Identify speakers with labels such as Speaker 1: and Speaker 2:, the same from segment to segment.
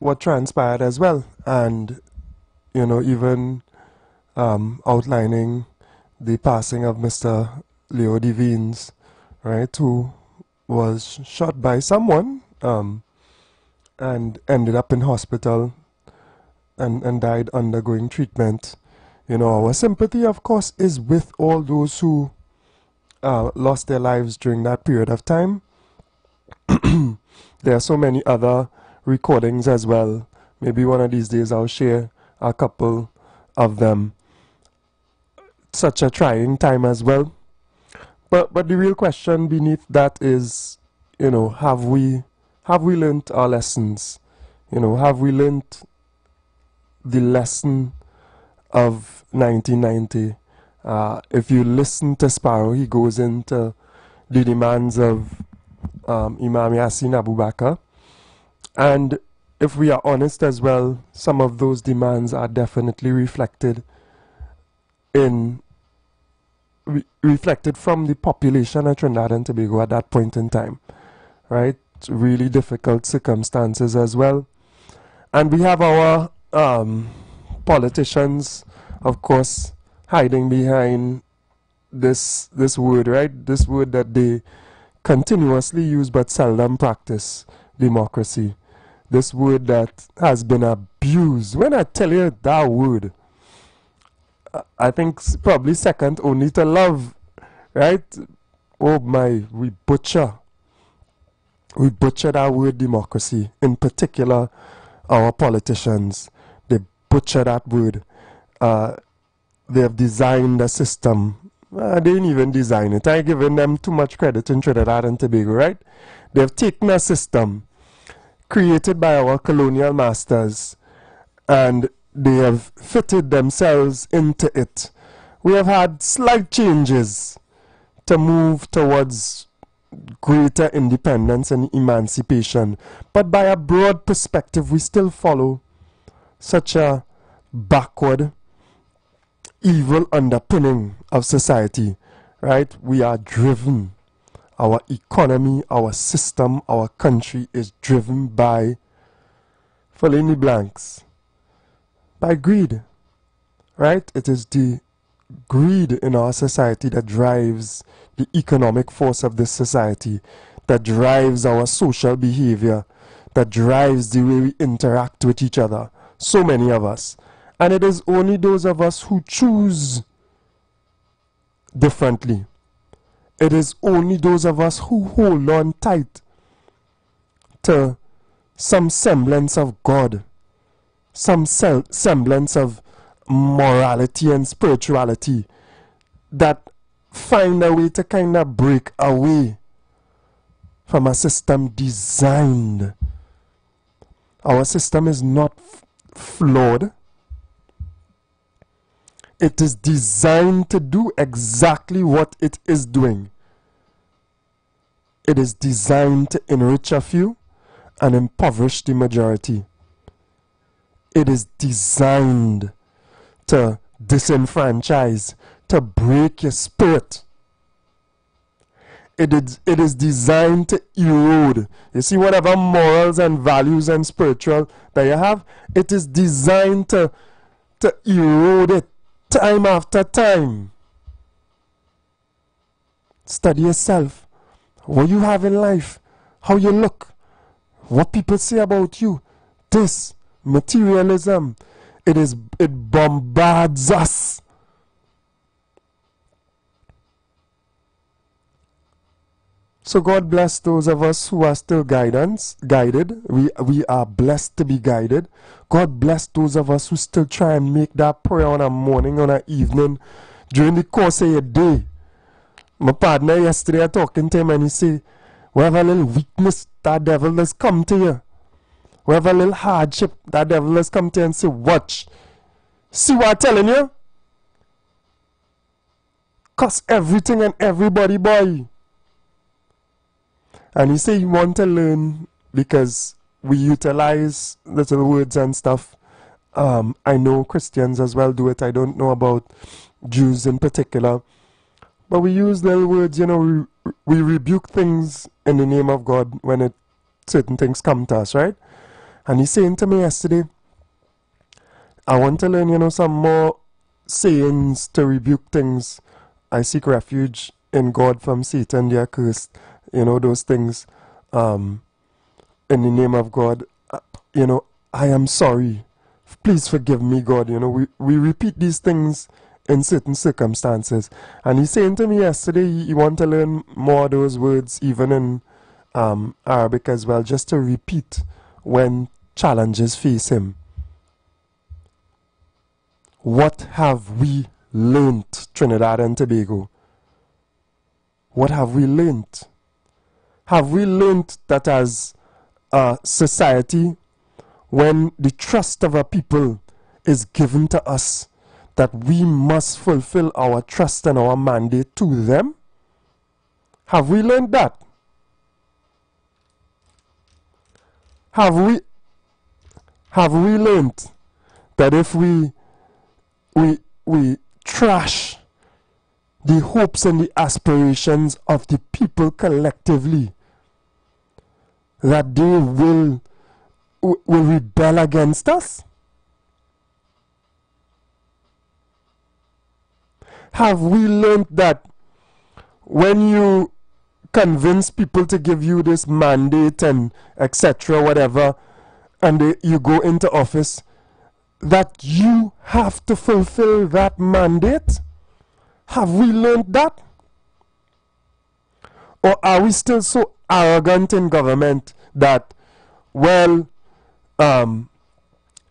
Speaker 1: what transpired as well, and even outlining the passing of Mr. Leo Devines, right, who was shot by someone and ended up in hospital and died undergoing treatment. Our sympathy, of course, is with all those who lost their lives during that period of time. There are so many other recordings as well. Maybe one of these days I'll share a couple of them. Such a trying time as well. But the real question beneath that is, have we learnt our lessons? Have we learnt the lesson of 1990? If you listen to Sparrow, he goes into the demands of Imam Yassin Abu Bakr. And if we are honest as well, some of those demands are definitely reflected from the population of Trinidad and Tobago at that point in time, right? Really difficult circumstances as well. And we have our politicians, of course, hiding behind this word, right? This word that they continuously use but seldom practice: democracy. This word that has been abused. When I tell you that word, I think probably second only to love, right? Oh my, we butcher that word democracy. In particular, our politicians, they butcher that word. They have designed a system. They didn't even design it. I'm giving them too much credit in Trinidad and Tobago, right? They've taken a system created by our colonial masters and they have fitted themselves into it. We have had slight changes to move towards greater independence and emancipation, but by a broad perspective, we still follow such a backward, evil underpinning of society, right? We are driven. Our economy, our system, our country is driven by, fill in the blanks, by greed, right? It is the greed in our society that drives the economic force of this society, that drives our social behavior, that drives the way we interact with each other. So many of us. And it is only those of us who choose differently. It is only those of us who hold on tight to some semblance of God, some semblance of morality and spirituality, that find a way to kind of break away from a system designed. Our system is not flawed. It is designed to do exactly what it is doing. It is designed to enrich a few and impoverish the majority. It is designed to disenfranchise, to break your spirit. It is designed to erode. You see, whatever morals and values and spiritual that you have, it is designed to erode it. Time after time. Study yourself. What you have in life. How you look. What people say about you. This materialism. It bombards us. So God bless those of us who are still guided. We are blessed to be guided. God bless those of us who still try and make that prayer on a morning, on an evening, during the course of your day. My partner yesterday, I talking to him and he said, wherever a little weakness, that devil has come to you. Wherever a little hardship, that devil has come to you and say, watch. See what I'm telling you? Cause everything and everybody, boy. And he said he want to learn because we utilize little words and stuff. I know Christians as well do it. I don't know about Jews in particular. But we use little words, we rebuke things in the name of God when certain things come to us, right? And he's saying to me yesterday, I want to learn, you know, some more sayings to rebuke things. I seek refuge in God from Satan, the accursed. You know, those things. In the name of God, you know, I am sorry. Please forgive me, God. You know, we repeat these things in certain circumstances. And he's saying to me yesterday, he want to learn more of those words, even in Arabic as well, just to repeat when challenges face him. What have we learnt, Trinidad and Tobago? What have we learnt? Have we learnt that as a society, when the trust of a people is given to us, that we must fulfill our trust and our mandate to them? Have we learned that? Have we learned that if we trash the hopes and the aspirations of the people collectively, that they will rebel against us? Have we learned that when you convince people to give you this mandate and etc., whatever, and you go into office, that you have to fulfill that mandate? Have we learned that? Or are we still so arrogant in government that, well,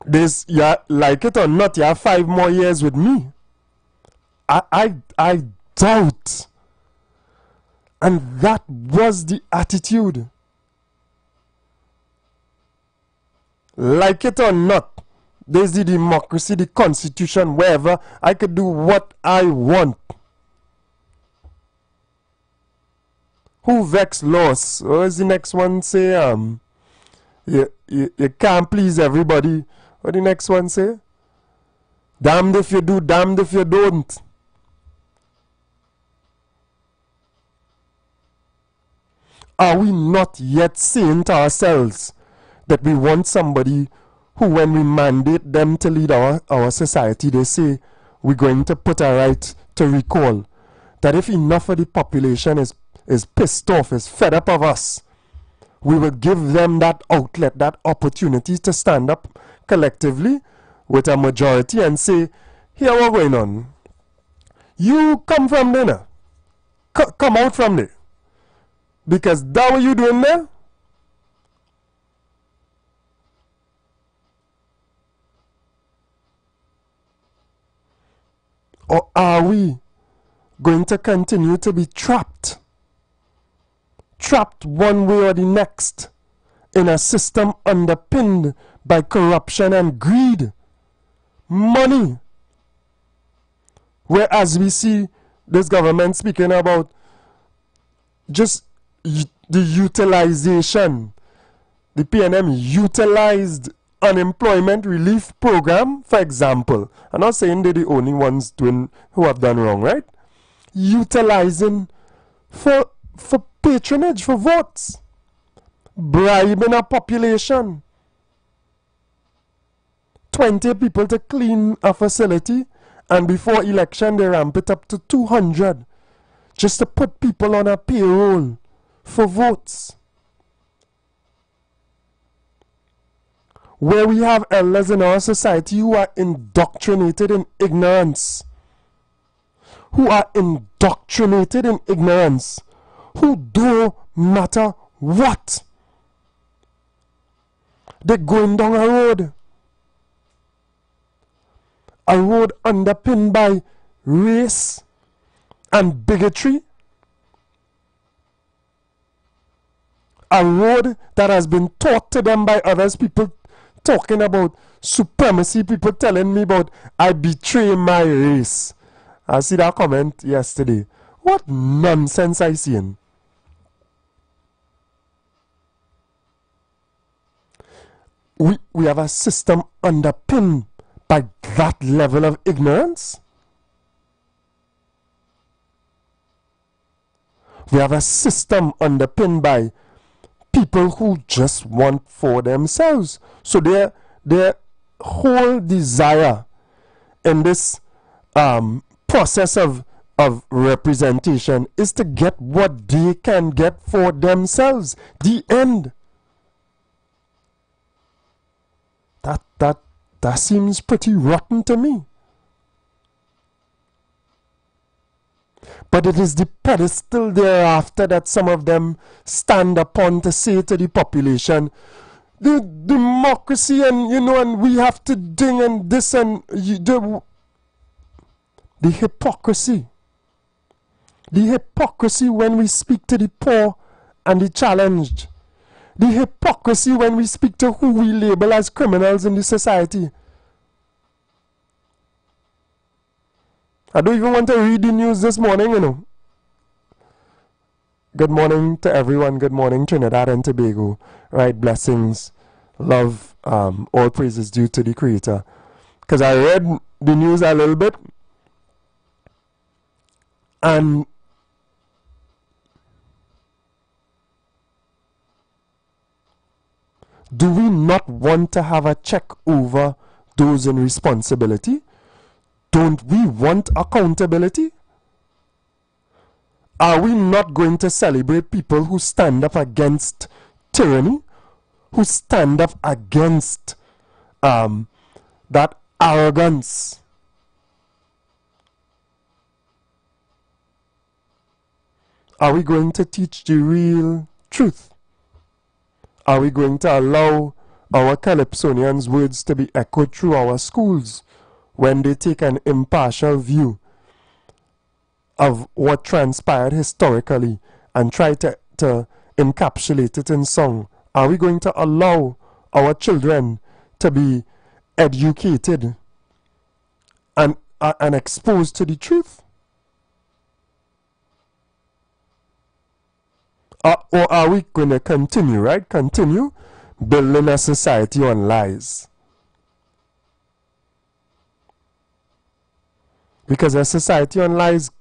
Speaker 1: this, yeah, like it or not, you have 5 more years with me? I doubt. And that was the attitude. Like it or not, there's the democracy, the constitution, wherever I could do what I want. Who vex laws? What is the next one say? You can't please everybody. What the next one say? Damned if you do, damned if you don't. Are we not yet saying to ourselves that we want somebody who, when we mandate them to lead our society, they say we're going to put a right to recall? That if enough of the population is pissed off, is fed up of us, we will give them that outlet, that opportunity to stand up collectively with a majority and say, here, what's going on? You come from there now. Come out from there. Because that what you doing there? Or are we going to continue to be trapped? Trapped one way or the next in a system underpinned by corruption and greed, money. Whereas we see this government speaking about just the utilization, the PNM utilized unemployment relief program, for example. I'm not saying they're the only ones who have done wrong, right? Utilizing for patronage, for votes, bribing a population, 20 people to clean a facility, and before election they ramp it up to 200 just to put people on a payroll for votes. Where we have elders in our society who are indoctrinated in ignorance, who don't matter what. They're going down a road underpinned by race and bigotry, a road that has been taught to them by others, people talking about supremacy, people telling me about I betray my race. I see that comment yesterday. What nonsense I seen. We have a system underpinned by that level of ignorance. We have a system underpinned by people who just want for themselves. So their whole desire in this process of representation is to get what they can get for themselves. The end. That seems pretty rotten to me. But it is the pedestal thereafter that some of them stand upon to say to the population, the democracy, and and we have to ding and this and the hypocrisy. The hypocrisy when we speak to the poor and the challenged. The hypocrisy when we speak to who we label as criminals in the society. I don't even want to read the news this morning, Good morning to everyone. Good morning, Trinidad and Tobago. Right, blessings, love, all praises due to the Creator. Because I read the news a little bit, and do we not want to have a check over those in responsibility? Don't we want accountability? Are we not going to celebrate people who stand up against tyranny? Who stand up against that arrogance? Are we going to teach the real truth? Are we going to allow our Calypsonians' words to be echoed through our schools when they take an impartial view of what transpired historically and try to encapsulate it in song? Are we going to allow our children to be educated and exposed to the truth? Or are we going to continue building a society on lies? Because a society on lies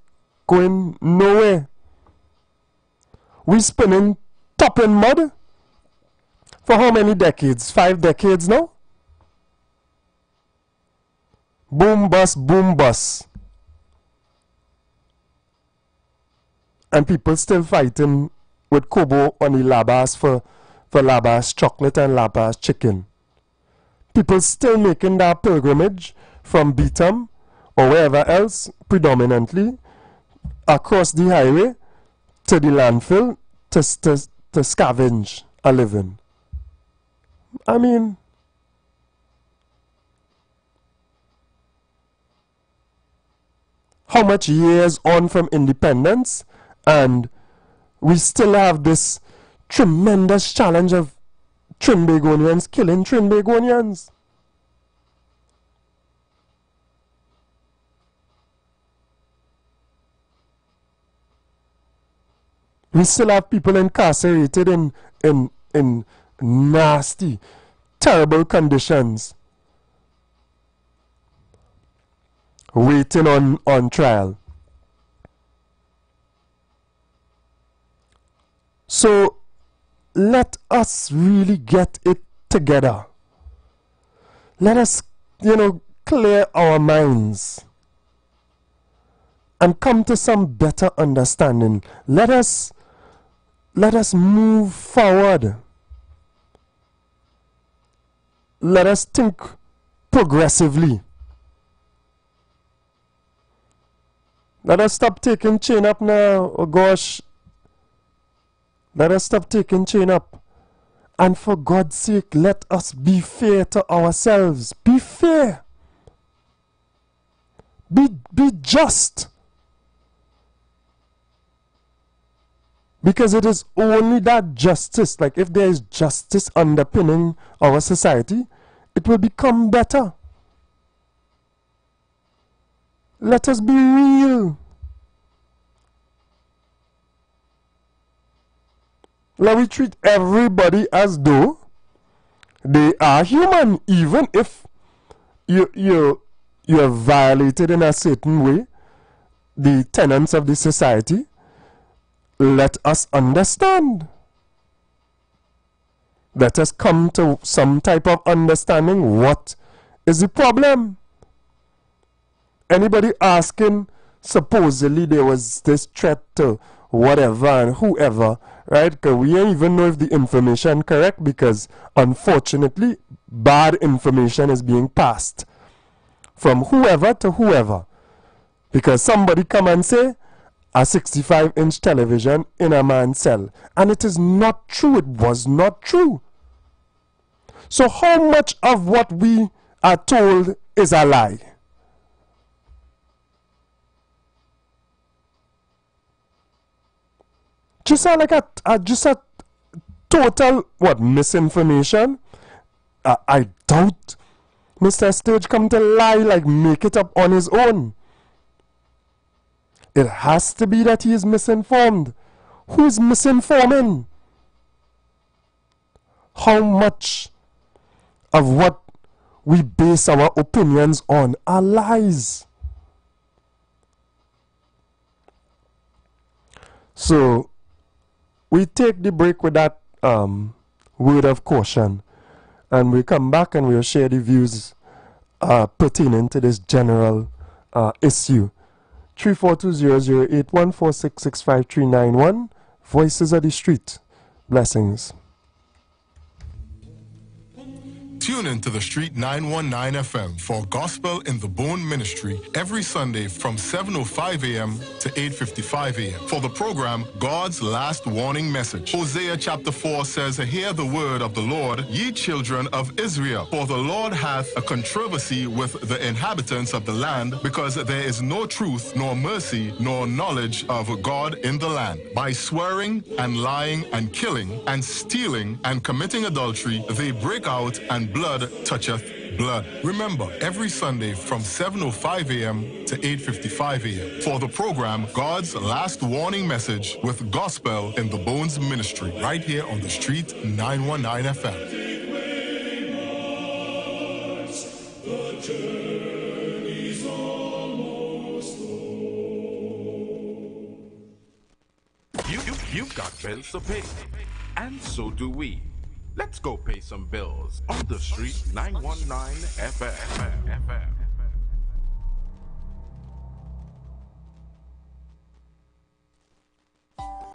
Speaker 1: going nowhere. We spinning top in mud for how many decades? 5 decades now? Boom bust. And people still fighting with Kobo on the labas for labas chocolate and labas chicken. People still making that pilgrimage from Beetham or wherever else, predominantly across the highway to the landfill to scavenge a living. I mean, how much years on from independence and we still have this tremendous challenge of Trinbagonians killing Trinbagonians. We still have people incarcerated in nasty, terrible conditions, waiting on trial. So let us really get it together. Let us, clear our minds and come to some better understanding. Let us move forward. Let us think progressively. Let us stop taking chain up now. Oh gosh. Let us stop taking chain up. And for God's sake, let us be fair to ourselves. Be fair. Be just. Because it is only that justice, like if there is justice underpinning our society, it will become better. Let us be real. Let we treat everybody as though they are human, even if you have violated in a certain way the tenets of the society. Let us understand. Let us come to some type of understanding. What is the problem? Anybody asking, supposedly there was this threat to whatever and whoever, right? Because we don't even know if the information correct, because unfortunately bad information is being passed from whoever to whoever. Because somebody come and say a 65-inch television in a man's cell, and it is not true. It was not true. So how much of what we are told is a lie? Just like a total misinformation. I doubt Mr. Sturge come to lie, like make it up on his own. It has to be that he is misinformed. Who is misinforming? How much of what we base our opinions on are lies? So we take the break with that word of caution, and we come back and we'll share the views pertaining to this general issue. 342-008-146-65391. Voices of the Street. Blessings.
Speaker 2: Tune in to the Street 919 FM for Gospel in the Bone Ministry every Sunday from 7:05 a.m. to 8:55 a.m. for the program God's Last Warning Message. Hosea chapter 4 says, "Hear the word of the Lord, ye children of Israel. For the Lord hath a controversy with the inhabitants of the land, because there is no truth, nor mercy, nor knowledge of God in the land. By swearing and lying and killing and stealing and committing adultery, they break out, and blood toucheth blood." Remember, every Sunday from 7:05 a.m. to 8:55 a.m. for the program God's Last Warning Message with Gospel in the Bones Ministry, right here on the Street 919 FM.
Speaker 3: You've got bills to pay, and so do we. Let's go pay some bills on the Street 919 FM.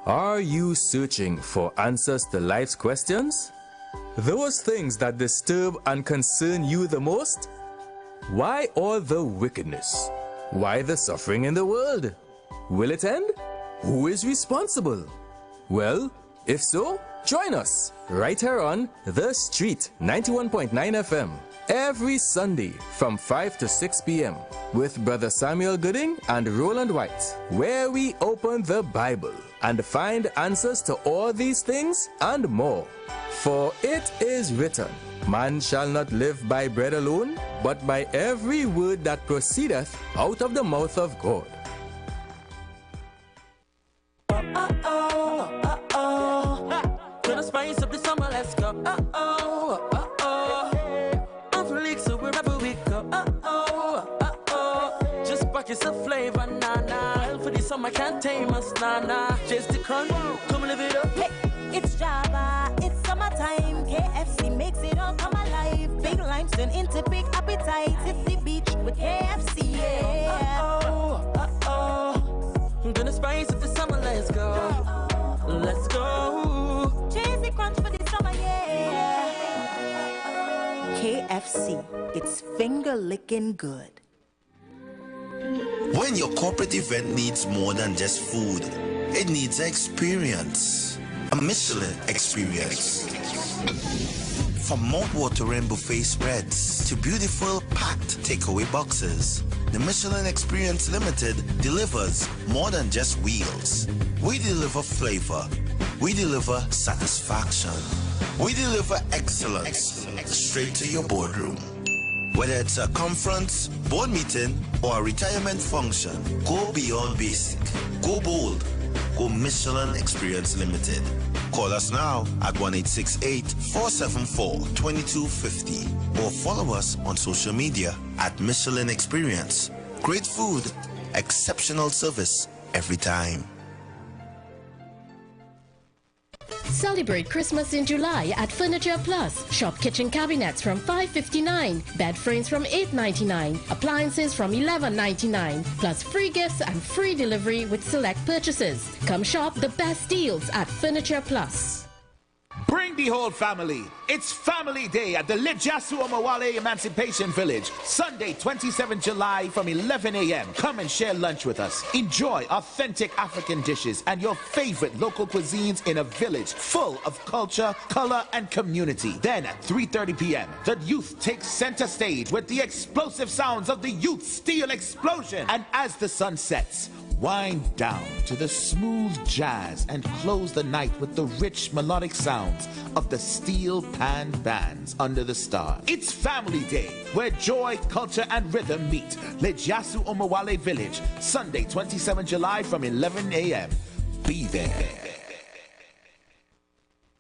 Speaker 4: Are you searching for answers to life's questions? Those things that disturb and concern you the most? Why all the wickedness? Why the suffering in the world? Will it end? Who is responsible? Well, if so, join us right here on The Street 91.9 FM every Sunday from 5 to 6 p.m. with Brother Samuel Gooding and Roland White, where we open the Bible and find answers to all these things and more. For it is written, man shall not live by bread alone, but by every word that proceedeth out of the mouth of God.
Speaker 5: Spice up the summer, let's go. I'm from leaks, so wherever we go. Just pack yourself flavor, nah. For the summer, can't tame us, nah. Just the crunch, come live it up.
Speaker 6: Hey, it's Java, it's summertime. KFC makes it all come alive. Big limes turn into big appetites. It's the beach with KFC, yeah.
Speaker 5: I'm gonna spice up the summer, let's go. Let's go.
Speaker 6: Cheesy crunch for the summer, yeah. KFC, it's finger licking good.
Speaker 7: When your corporate event needs more than just food, it needs an experience. A Michelin experience. From mouth-watering buffet spreads to beautiful packed takeaway boxes, the Michelin Experience Limited delivers more than just wheels. We deliver flavor. We deliver satisfaction. We deliver excellence straight to your boardroom. Whether it's a conference, board meeting, or a retirement function, go beyond basic. Go bold. Go Michelin Experience Limited. Call us now at 1-868-474-2250 or follow us on social media at Michelin Experience. Great food, exceptional service every time.
Speaker 8: Celebrate Christmas in July at Furniture Plus. Shop kitchen cabinets from $5.59, bed frames from $8.99, appliances from $11.99, plus free gifts and free delivery with select purchases. Come shop the best deals at Furniture Plus.
Speaker 9: Bring the whole family. It's Family Day at the Lijasu Omawale Emancipation Village. Sunday, 27 July from 11 a.m. Come and share lunch with us. Enjoy authentic African dishes and your favorite local cuisines in a village full of culture, color, and community. Then at 3:30 p.m., the youth takes center stage with the explosive sounds of the Youth Steel Explosion. And as the sun sets, wind down to the smooth jazz and close the night with the rich melodic sounds of the steel pan bands under the stars. It's Family Day, where joy, culture, and rhythm meet. Lijasu Omawale Village, Sunday, 27 July from 11 a.m. Be there.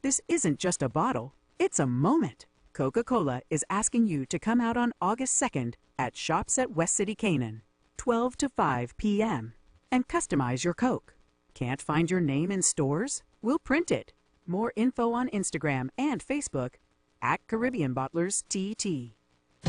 Speaker 10: This isn't just a bottle, it's a moment. Coca-Cola is asking you to come out on August 2nd at Shops at West City Canaan, 12 to 5 p.m. and customize your Coke. Can't find your name in stores? We'll print it. More info on Instagram and Facebook at Caribbean Bottlers TT.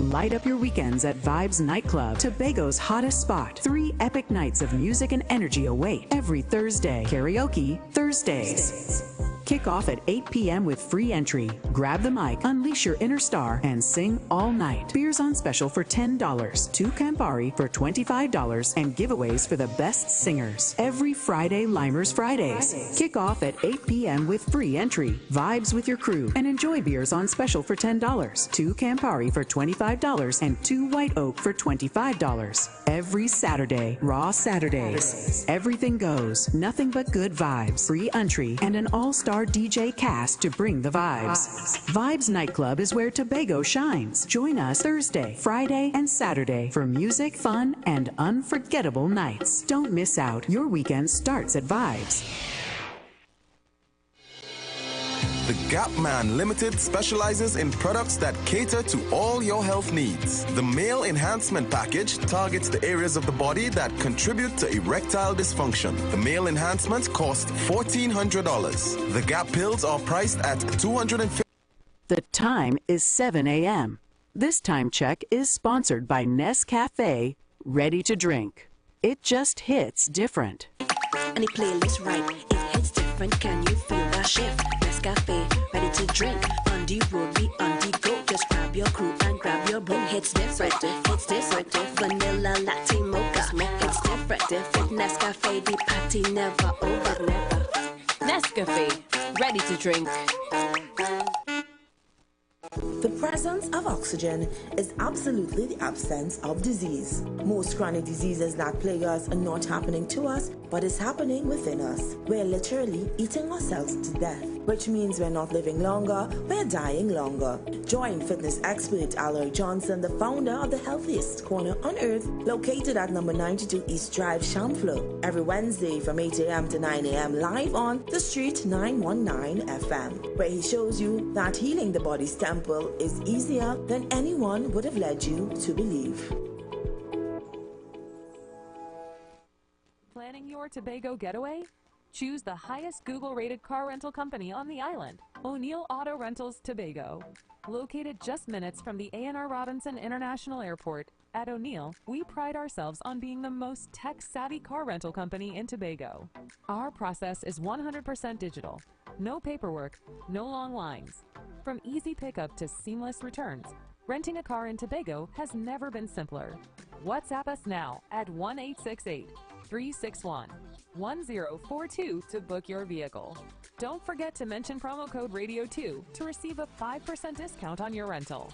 Speaker 10: Light up your weekends at Vibes Nightclub, Tobago's hottest spot. 3 epic nights of music and energy await every Thursday. Karaoke Thursdays. Kick off at 8 p.m. with free entry. Grab the mic, unleash your inner star, and sing all night. Beers on special for $10, 2 Campari for $25, and giveaways for the best singers. Every Friday, Limers Fridays. Kick off at 8 p.m. with free entry. Vibes with your crew and enjoy beers on special for $10, 2 Campari for $25, and 2 White Oak for $25. Every Saturday, Raw Saturdays. Everything goes, nothing but good vibes. Free entry and an all-star DJ cast to bring the vibes. Vibes Nightclub is where Tobago shines. Join us Thursday, Friday, and Saturday for music, fun, and unforgettable nights. Don't miss out. Your weekend starts at Vibes.
Speaker 11: The Gap Man Limited specializes in products that cater to all your health needs. The Male Enhancement Package targets the areas of the body that contribute to erectile dysfunction. The Male Enhancements cost $1,400. The Gap pills are priced at $250.
Speaker 10: The time is 7 a.m. This time check is sponsored by Nescafe Ready to Drink. It just hits different.
Speaker 12: And the playlist right, it hits different. Can you feel that shift? Nescafe, ready to drink. On the road, we on the go. Just grab your crew and grab your bro. Hits different, hits different. Vanilla latte mocha. Hits different. Nescafe, the party never over. Never.
Speaker 13: Nescafe, ready to drink.
Speaker 14: The presence of oxygen is absolutely the absence of disease. Most chronic diseases that plague us are not happening to us, but is happening within us. We're literally eating ourselves to death, which means we're not living longer, we're dying longer. Join fitness expert Aloy Johnson, the founder of the healthiest corner on earth, located at number 92 East Drive, Chamflo, every Wednesday from 8 a.m. to 9 a.m. live on The Street 919 FM, where he shows you that healing the body's temple is easier than anyone would have led you to believe.
Speaker 15: Planning your Tobago getaway? Choose the highest Google-rated car rental company on the island, O'Neill Auto Rentals Tobago. Located just minutes from the A&R Robinson International Airport, at O'Neill, we pride ourselves on being the most tech-savvy car rental company in Tobago. Our process is 100% digital. No paperwork, no long lines. From easy pickup to seamless returns, renting a car in Tobago has never been simpler. WhatsApp us now at 1-868-361-1042 to book your vehicle. Don't forget to mention promo code RADIO2 to receive a 5% discount on your rental.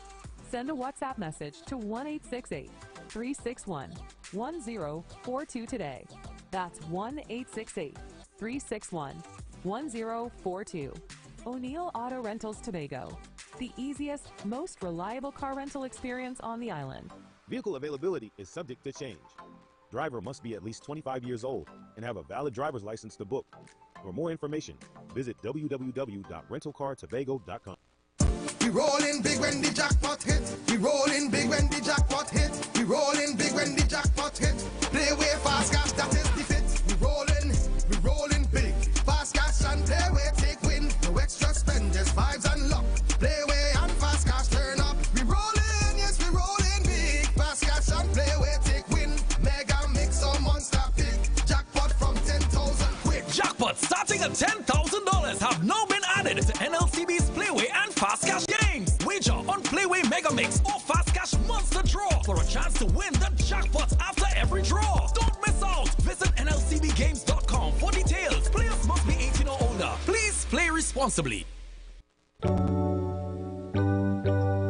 Speaker 15: Send a WhatsApp message to 1-868-361-1042 today. That's 1-868-361-1042. O'Neill Auto Rentals Tobago, the easiest, most reliable car rental experience on the island.
Speaker 16: Vehicle availability is subject to change. Driver must be at least 25 years old and have a valid driver's license to book. For more information, visit www.rentalcartobago.com.
Speaker 17: We rollin' big when the jackpot hit. We rollin' big when the jackpot hit. We rollin' big when the jackpot hit. Play way fast cash, that is the fit. We rollin' big. Fast cash and play way take win. No extra
Speaker 18: winning at $10,000 have now been added to NLCB's Playway and Fast Cash games. Wager on Playway Mega Mix or Fast Cash Monster Draw for a chance to win the jackpot after every draw. Don't miss out. Visit NLCBgames.com for details. Players must be 18 or older. Please play responsibly.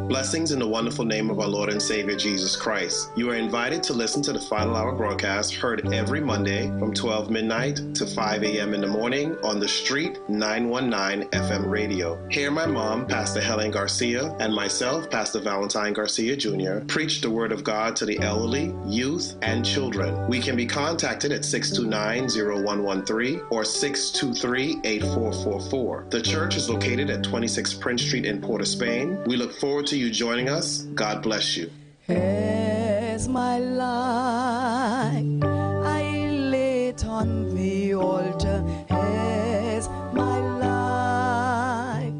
Speaker 19: Blessings in the wonderful name of our Lord and Savior Jesus Christ. You are invited to listen to the Final Hour broadcast heard every Monday from 12 midnight to 5 a.m. in the morning on The Street 919 FM radio. Hear my mom, Pastor Helen Garcia, and myself, Pastor Valentine Garcia Jr., preach the Word of God to the elderly, youth, and children. We can be contacted at 629-0113 or 623-8444. The church is located at 26 Prince Street in Port of Spain. We look forward to you joining us. God bless you.
Speaker 20: As my life I lay it on the altar, as my life.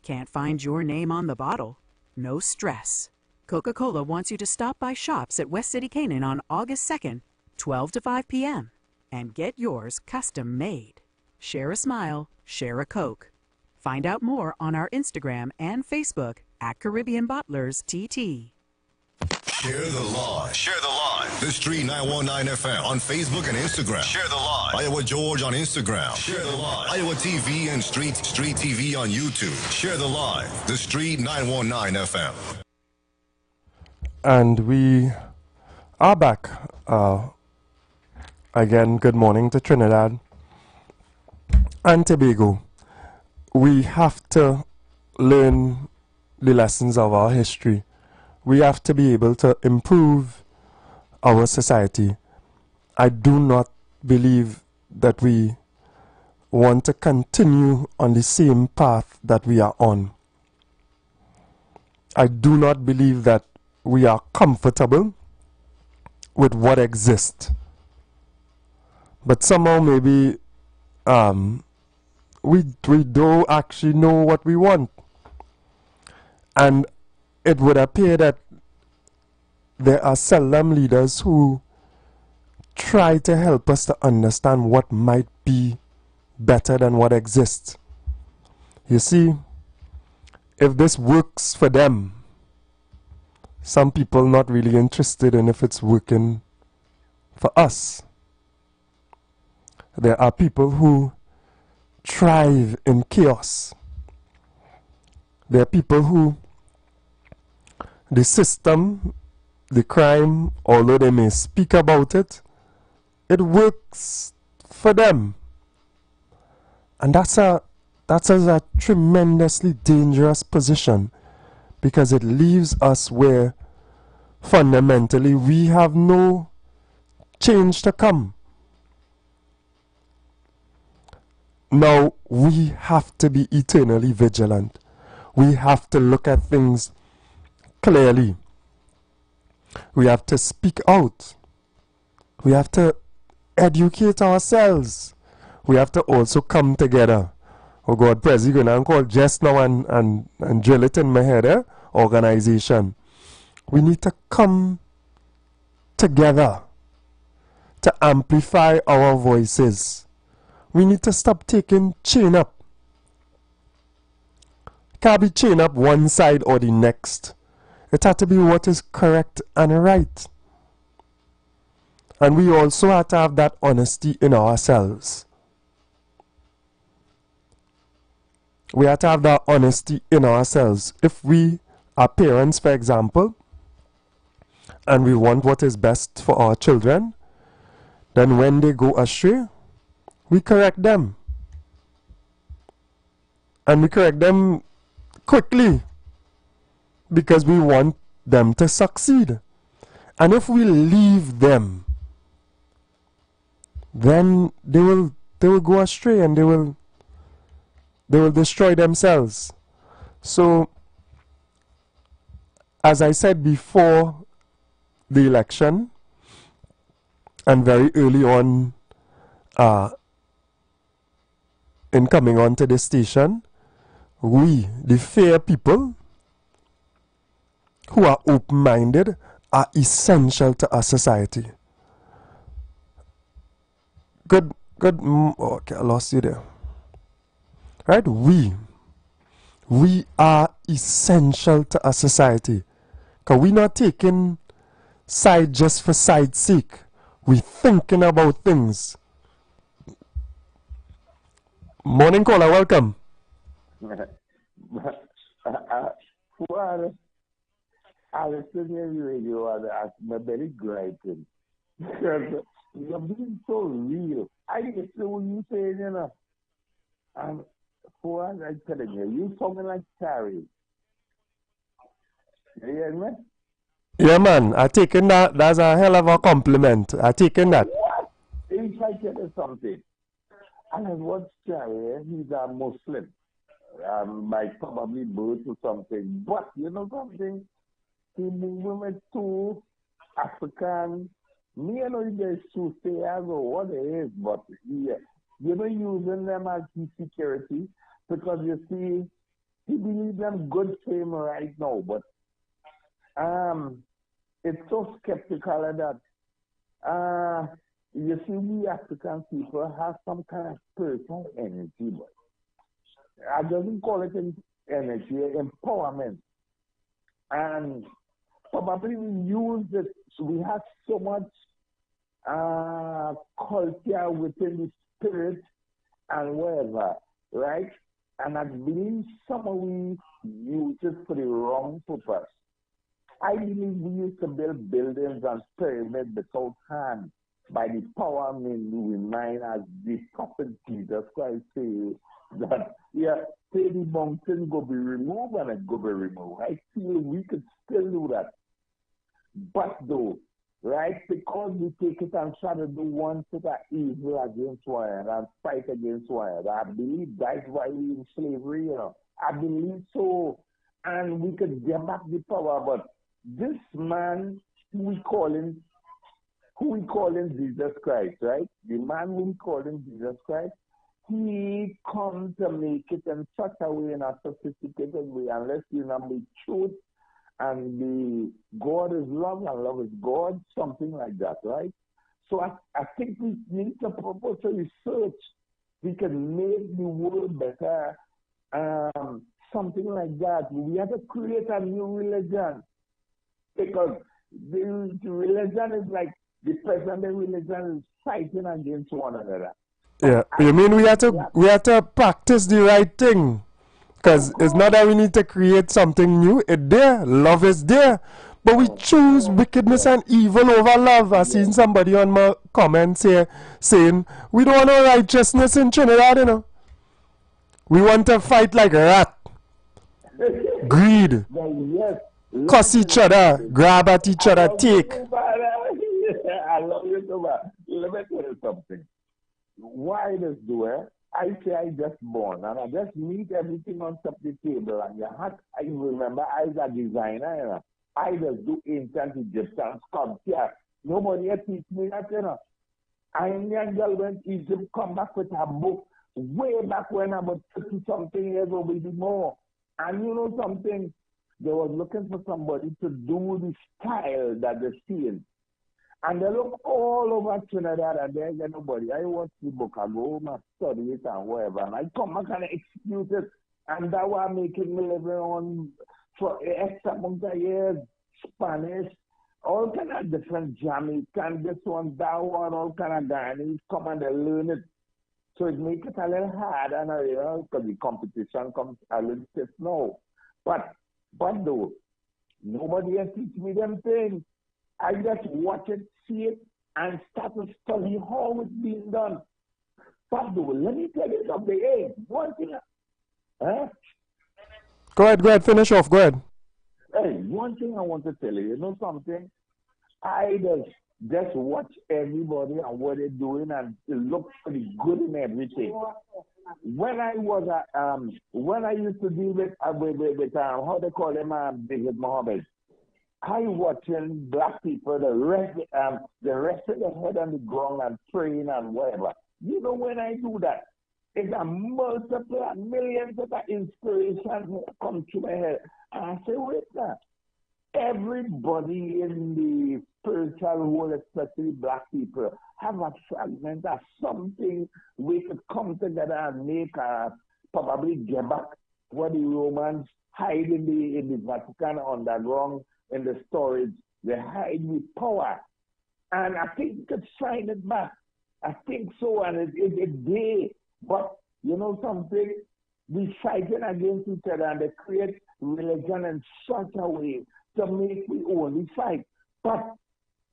Speaker 10: Can't find your name on the bottle? No stress. Coca-Cola wants you to stop by shops at West City Canaan on August 2nd, 12 to 5 p.m. and get yours custom made. Share a smile, share a Coke. Find out more on our Instagram and Facebook at Caribbean Bottlers TT.
Speaker 21: Share the live. Share the live. The Street 919 FM on Facebook and Instagram. Share the live. Iowa George on Instagram. Share the live. Iowa TV and Street TV on YouTube. Share the live. The Street 919 FM.
Speaker 1: And we are back. Again, good morning to Trinidad and Tobago. We have to learn the lessons of our history. We have to be able to improve our society. I do not believe that we want to continue on the same path that we are on. I do not believe that we are comfortable with what exists. But somehow maybe we don't actually know what we want. And it would appear that there are seldom leaders who try to help us to understand what might be better than what exists. You see, if this works for them, some people not really interested in if it's working for us. There are people who thrive in chaos. There are people who the system, the crime, although they may speak about it, it works for them. And that's a tremendously dangerous position, because it leaves us where fundamentally we have no change to come. Now, we have to be eternally vigilant. We have to look at things clearly. We have to speak out. We have to educate ourselves. We have to also come together. Oh God, Prezi, going to call just now and drill it in my head, organization. We need to come together to amplify our voices. We need to stop taking chain up. Can't be chain up one side or the next. It had to be what is correct and right. And we also have to have that honesty in ourselves. We have to have that honesty in ourselves. If we are parents, for example, and we want what is best for our children, then when they go astray, we correct them. And we correct them quickly, because we want them to succeed. And if we leave them, then they will go astray and they will destroy themselves. So, as I said before the election, and very early on in coming onto the station, we, the fair people who are open-minded, are essential to our society. Good Good. Okay, I lost you there. Right? We are essential to our society. Because we're not taking side just for side's sake. We're thinking about things. Morning caller, welcome.
Speaker 2: Well, I was sitting on the radio and my belly griping. Because you're being so real. I get to what you saying, you know. And for us, I'm telling you, you talking like Carrie. You hear me?
Speaker 1: Yeah, man. I taking that. That's a hell of a compliment. I taking that.
Speaker 2: What? If I tell you something, and I watched Carrie, he's a Muslim. By probably birth or something. But you know something? He moving with two African, me I know if there's two stairs or what it is, but yeah, you know using them as his security because you see he believes them good fame right now, but it's so skeptical that you see we African people have some kind of spiritual energy, but I doesn't call it energy, empowerment. And probably we use it, so we have so much culture within the spirit and whatever, right? And I believe some of we use it for the wrong purpose. I believe we used to build buildings and pyramids without hands by the power we mind as the prophet Jesus Christ says that, yeah, say the mountain go be removed and it go be removed. I feel we could still do that. But though, right, because we take it and try to do one set of evil against one and fight against one, I believe that's why we're in slavery, you know. I believe so. And we could get back the power, but this man who we calling Jesus Christ, right? The man who we calling Jesus Christ, he come to make it in such a way, in a sophisticated way, unless you know the truth and the God is love and love is God, something like that, right? So I think we need to propose a research. We can make the world better, something like that. We have to create a new religion because the religion is like the present religion is fighting against one another.
Speaker 1: Yeah, you mean we have to practice the right thing? Because it's not that we need to create something new. It's there, love is there, but we choose wickedness and evil over love. I seen somebody on my comments here saying we don't want no righteousness in Trinidad, you know. We want to fight like a rat, greed, cuss each other, grab at each other, take.
Speaker 2: I love you so much. Let me tell you something. Why this do it? I say I just born and I just meet everything on top of the table and I remember I was a designer, you know. I just do ancient Egyptian sculpture. Nobody had teach me that, you know. I Indian girl went to Egypt, come back with a book way back when I was 30-something years old, maybe more. And you know something? They was looking for somebody to do the style that they're seeing. And they look all over Trinidad and they get nobody. I watch the book, I go home and study it and whatever. And I come back and execute it. And that was making me living on for extra amount of years. Spanish, all kind of different Jamaican, this one, that one, all kind of Guyanese come and they learn it. So it makes it a little hard, and you know, because the competition comes a little stiff now. But though, nobody has teach me them things. I just watch it, see it, and start to study how it's being done. But though, let me tell you something. Hey, one thing.
Speaker 1: Go ahead, finish off, go ahead.
Speaker 2: Hey, one thing I want to tell you, you know something? I just watch everybody and what they're doing and look for the good in everything. When I was when I used to deal with how they call them, David Mohammed, I watching black people, the rest of the head on the ground and praying and whatever. You know when I do that, it's a multiple millions of inspiration come to my head. And I say, wait now. everybody in the spiritual world, especially black people, have a fragment of something we could come together and make probably get back what the Romans hide in the Vatican underground in the storage. They hide with power. And I think we could find it back. I think so, and it's there. But you know something? We fighting against each other and they create religion in such a way to make we only fight. But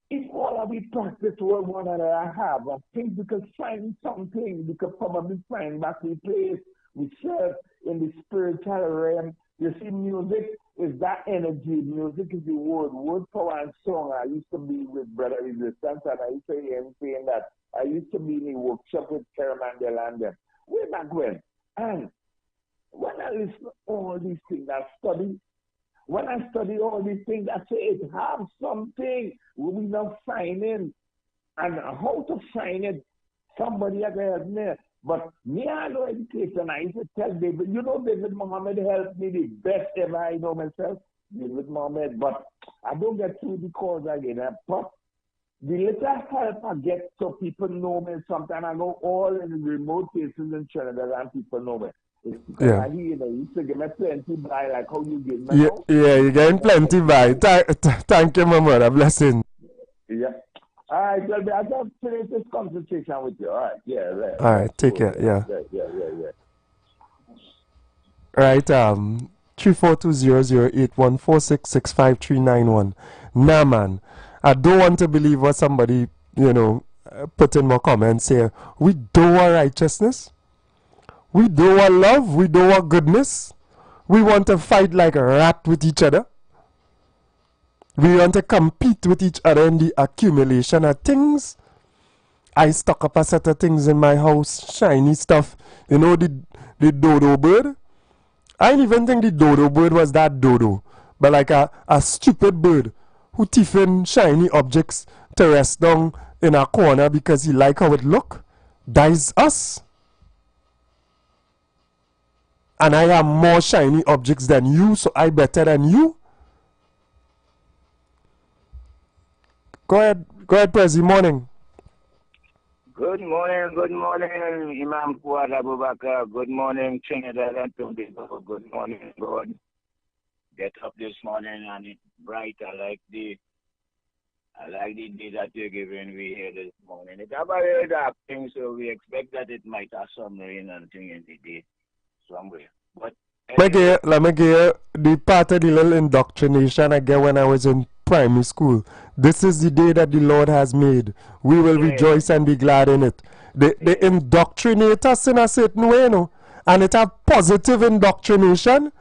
Speaker 2: if all of we practice what one another have, I think we could find something. We could probably find back the place we serve in the spiritual realm. You see, music is that energy. Music is the word power and song. I used to be with Brother Resistance, and I used to hear him saying that. I used to be in a workshop with Kerem and Delanda way back when. And when I listen to all these things, when I study all these things, I say it have something we not finding. And how to find it, somebody has helped me. But me, I know education. I used to tell David, you know, David Mohammed helped me the best ever I know myself, David Mohammed. But I don't get through the calls again. But the little help I get so people know me, sometimes I go all in remote places in Trinidad and people know me.
Speaker 1: Yeah.
Speaker 2: I hear you used to give me plenty by like how you give me now.
Speaker 1: Yeah, you're getting plenty by. Thank you, my mother. Blessing.
Speaker 2: Yeah. All right, well, I just finished this conversation with you. All right, yeah, right.
Speaker 1: All right, take care. Yeah.
Speaker 2: Yeah.
Speaker 1: Right, 3420081466539. Nah, man, I don't want to believe what somebody, put in my comments here. We do our righteousness. We do our love. We do our goodness. We want to fight like a rat with each other. We want to compete with each other in the accumulation of things. I stock up a set of things in my house, shiny stuff. You know the dodo bird? I didn't even think the dodo bird was that dodo. But like a stupid bird who thief in shiny objects to rest down in a corner because he like how it look. That is us. And I have more shiny objects than you, so I better than you. Go ahead, Prezi. Morning.
Speaker 3: Good morning, Imam Fuad Abubakar. Good morning, Trinidad and Tobago. Good morning, God. Get up this morning and it's bright. I like the day that you're giving me here this morning. It's a very dark thing, so we expect that it might have some rain and thing in the day somewhere. But
Speaker 1: let me give the part of the little indoctrination I get when I was in primary school. This is the day that the Lord has made. We will rejoice and be glad in it. They indoctrinate us in a certain way, and it's a positive indoctrination,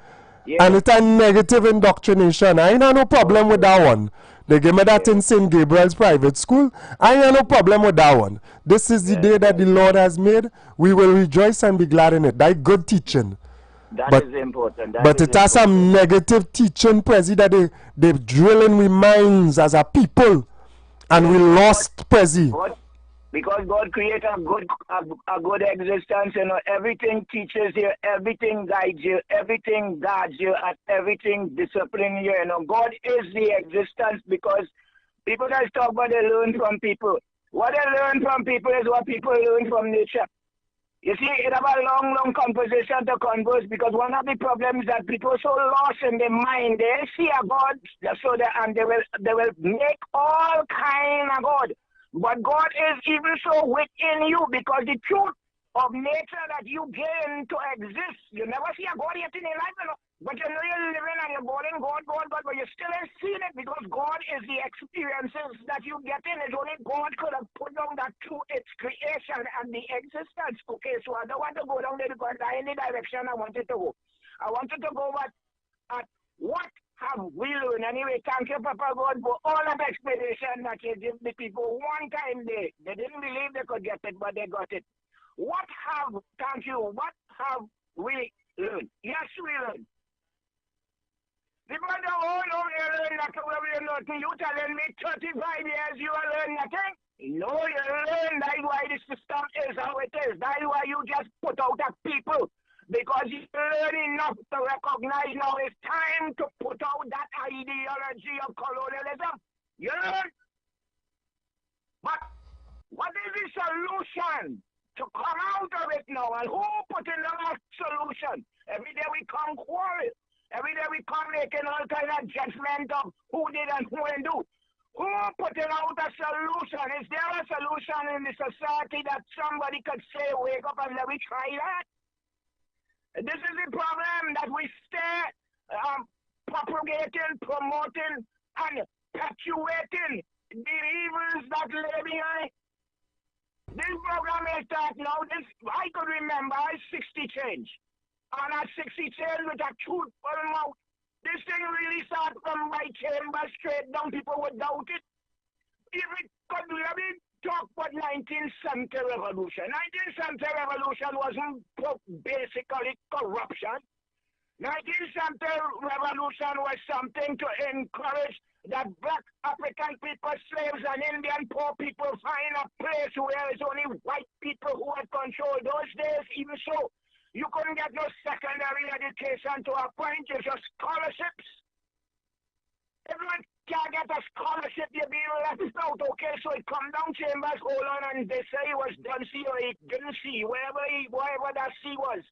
Speaker 1: and it's a negative indoctrination. I ain't have no problem with that one. They give me that in St. Gabriel's private school. I ain't have no problem with that one. This is the day that the Lord has made. We will rejoice and be glad in it. That's good teaching.
Speaker 3: That is important.
Speaker 1: But it has some negative teaching, Prezi, that they drill in we minds as a people. And we lost, Prezi.
Speaker 3: Because God created a good existence, everything teaches you, everything guides you, everything guards you, and everything disciplines you. God is the existence because people just talk about they learn from people. What they learn from people is what people learn from nature. You see, it's about long conversation to converse because one of the problems that people are so lost in their mind, they see a God, so they will make all kind of God. But God is even so within you because the truth of nature that you gain to exist, you never see a God yet in your life, but you know you're living and you're calling God, but you still ain't seen it because God is the experiences that you get in. It's only God could have put down that through its creation and the existence. Okay, so I don't want to go down there because that's in the direction I wanted to go. I wanted to go at what have we learned? Anyway, thank you, Papa God, for all of the explanation that you give the people. One time they didn't believe they could get it, but they got it. What have we learned? Yes, we learned. Because the whole of you learn nothing, you telling me 35 years you will learn nothing? No, you learn. That's why the system is how it is. That's why you just put out the people. Because you learn enough to recognize now it's time to put out that idea ideology of colonialism. You know? But what is the solution to come out of it now? And who put in the solution? Every day we come quarrel. Every day we come making all kind of judgment of who did and who didn't do. Who putting out a solution? Is there a solution in the society that somebody could say, wake up and let me try that? This is the problem, that we stay propagating, promoting, and perpetuating the evils that lay behind. This program is that now, I could remember, I 60 change. And at 60 change with a truthful mouth. This thing really started from my chamber straight down. People would doubt it. If it could, let me talk about 1970 revolution. 1970 revolution wasn't basically corruption. 1970 revolution was something to encourage that black African people, slaves, and Indian poor people find a place where it's only white people who had control. Those days, even so, you couldn't get no secondary education to a point, it's just scholarships. Everyone can't get a scholarship, you're being left out, okay? So it come down chambers, hold on, and they say he was done C or he didn't see, wherever that C was.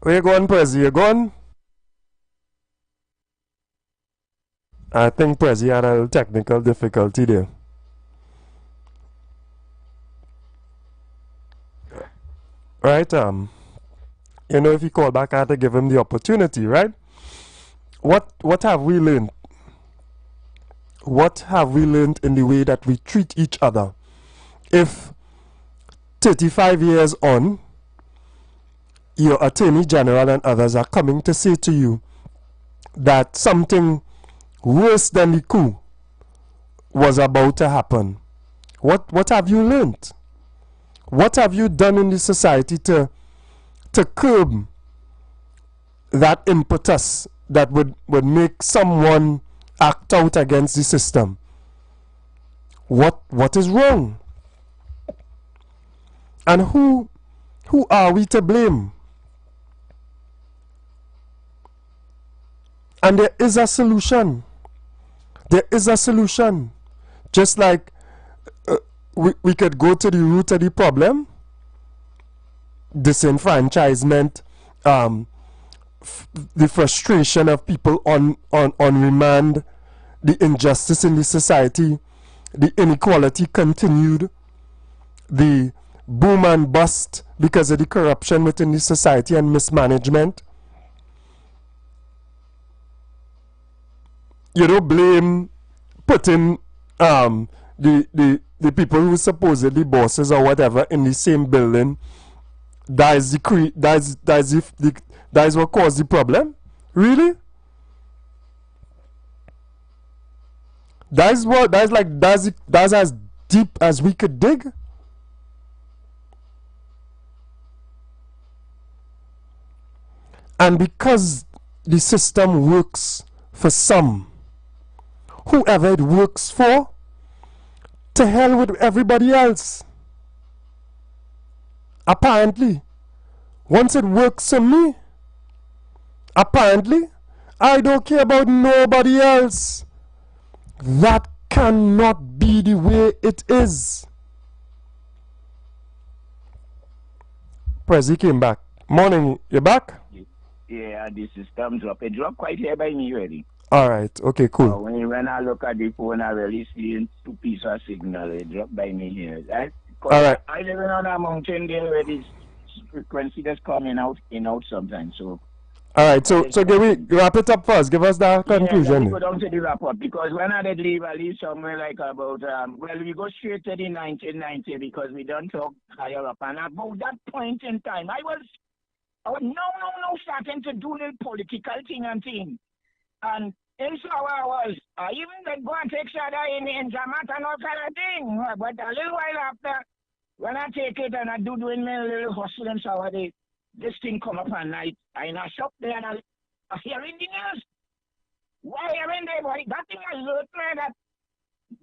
Speaker 1: Where you going, Prezi? You going? I think Prezi had a little technical difficulty there. Right, you know, if he called back, I had to give him the opportunity, right? What have we learned? What have we learned in the way that we treat each other? If 35 years on, your Attorney General and others are coming to say to you that something worse than the coup was about to happen, what have you learned? What have you done in the society to curb that impetus that would make someone act out against the system? What is wrong? And who are we to blame? And there is a solution. There is a solution. Just like we could go to the root of the problem, disenfranchisement, the frustration of people on remand, the injustice in the society, the inequality continued, the boom and bust because of the corruption within the society and mismanagement. You don't blame putting the people who supposedly bosses or whatever in the same building. That is what caused the problem. Really? That's as deep as we could dig. And because the system works for some, whoever it works for, to hell with everybody else. Apparently, once it works for me, apparently, I don't care about nobody else. That cannot be the way it is. Prezi came back. Morning, you back?
Speaker 3: Yeah, the system dropped. It dropped quite here by me already.
Speaker 1: All right. Okay, cool.
Speaker 3: When I look at the phone, I really see 2 pieces of signal. It dropped by me here.
Speaker 1: All right.
Speaker 3: I live on a mountain there where this frequency that's coming out sometimes. So.
Speaker 1: All right. So can we wrap it up first? Give us the conclusion.
Speaker 3: Yeah, go down to the wrap up because when I did leave, I leave somewhere like about well, we go straight to the 1990 because we don't talk higher up, and about that point in time, I was starting to do the political thing and thing. And in so I was, even go and take shadow in Jamat and all kind of thing. But a little while after, when I take it and I doing my little hustle and so this thing come up at night. I in a shop there and I hear in the news. Why hearing there, boy? That thing alert me that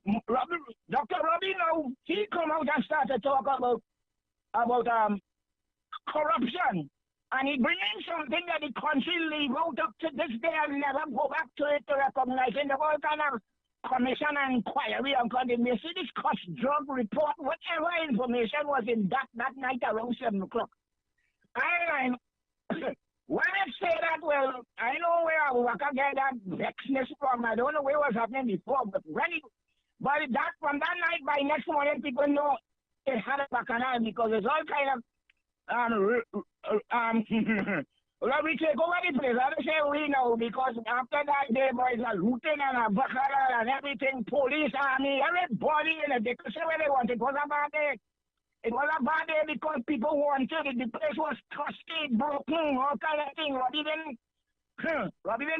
Speaker 3: Dr. Robbie now, he come out and start to talk about corruption. And he bring in something that the country leave out up to this day and never go back to it to recognize in the whole kind of commission and inquiry on condemnation. This cost drug report, whatever information was in that night around 7 o'clock. And when I say that, well, I know where I work get that vexness from. I don't know where it was happening before, but from that night by next morning, people know it had a bacchanal because it's all kind of well, we take over the place. I don't say we know because after that day, boys are looting and a bacchanal and everything, police, army, everybody in it. They could say where they want. It was a bad day. It was a bad day because people wanted it. The place was trusted, broken, all kind of thing. Robbie didn't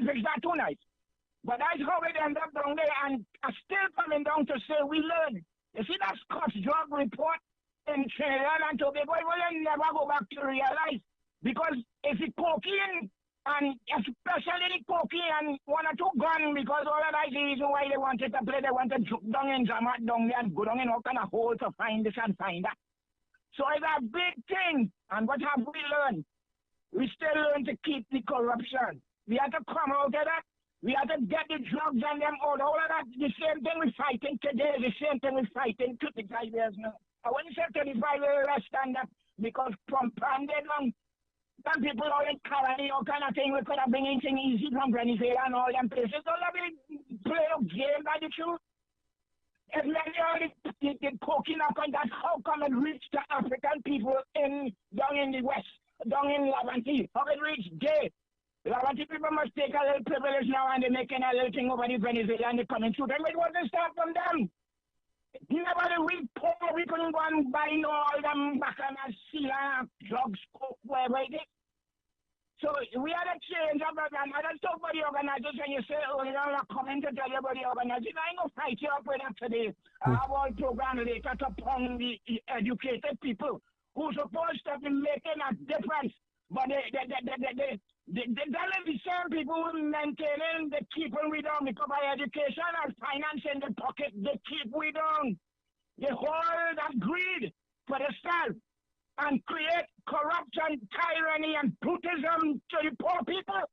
Speaker 3: fix that tonight. But that's how it ended up down there. And I'm still coming down to say we learned. You see that Scotch drug report in Trinidad and Tobago, it will never go back to realize. Because if it's cocaine, and especially the cocaine and 1 or 2 guns, because all of that is the reason why they wanted to play, they wanted to jump down in Zamat down there and go down in all kind of hole to find this and find that. So it's a big thing. And what have we learned? We still learn to keep the corruption. We have to come out of that. We have to get the drugs and them out. All of that, the same thing we're fighting today, the same thing we're fighting 25 years now. I wouldn't say 35 years less than that because from Pandit on, some people all in Carani, all kind of thing, we could have been anything easy from Venezuela and all them places. All of it play a game by the truth. If many all the coking up on that, how come it reach the African people down in the West, down in Laventille? How it reach there? Laventille people must take a little privilege now and they're making a little thing over the Venezuela and they're coming through them. It wasn't start from them. Never we poor, we couldn't go and buy all them bacchanal, Sila, drugs, coke, whatever it is. So we had a change about that. I don't talk about the organization. You say, oh, you know, I'm coming to tell you about the organization. I ain't going to fight you up with that today. I have all program later to pound the educated people who supposed to be making a difference. But they're the same people who maintaining, they keeping we down because by education and finance in the pocket, they keep we down. They hold that greed for themselves and create corruption, tyranny, and brutalism to the poor people.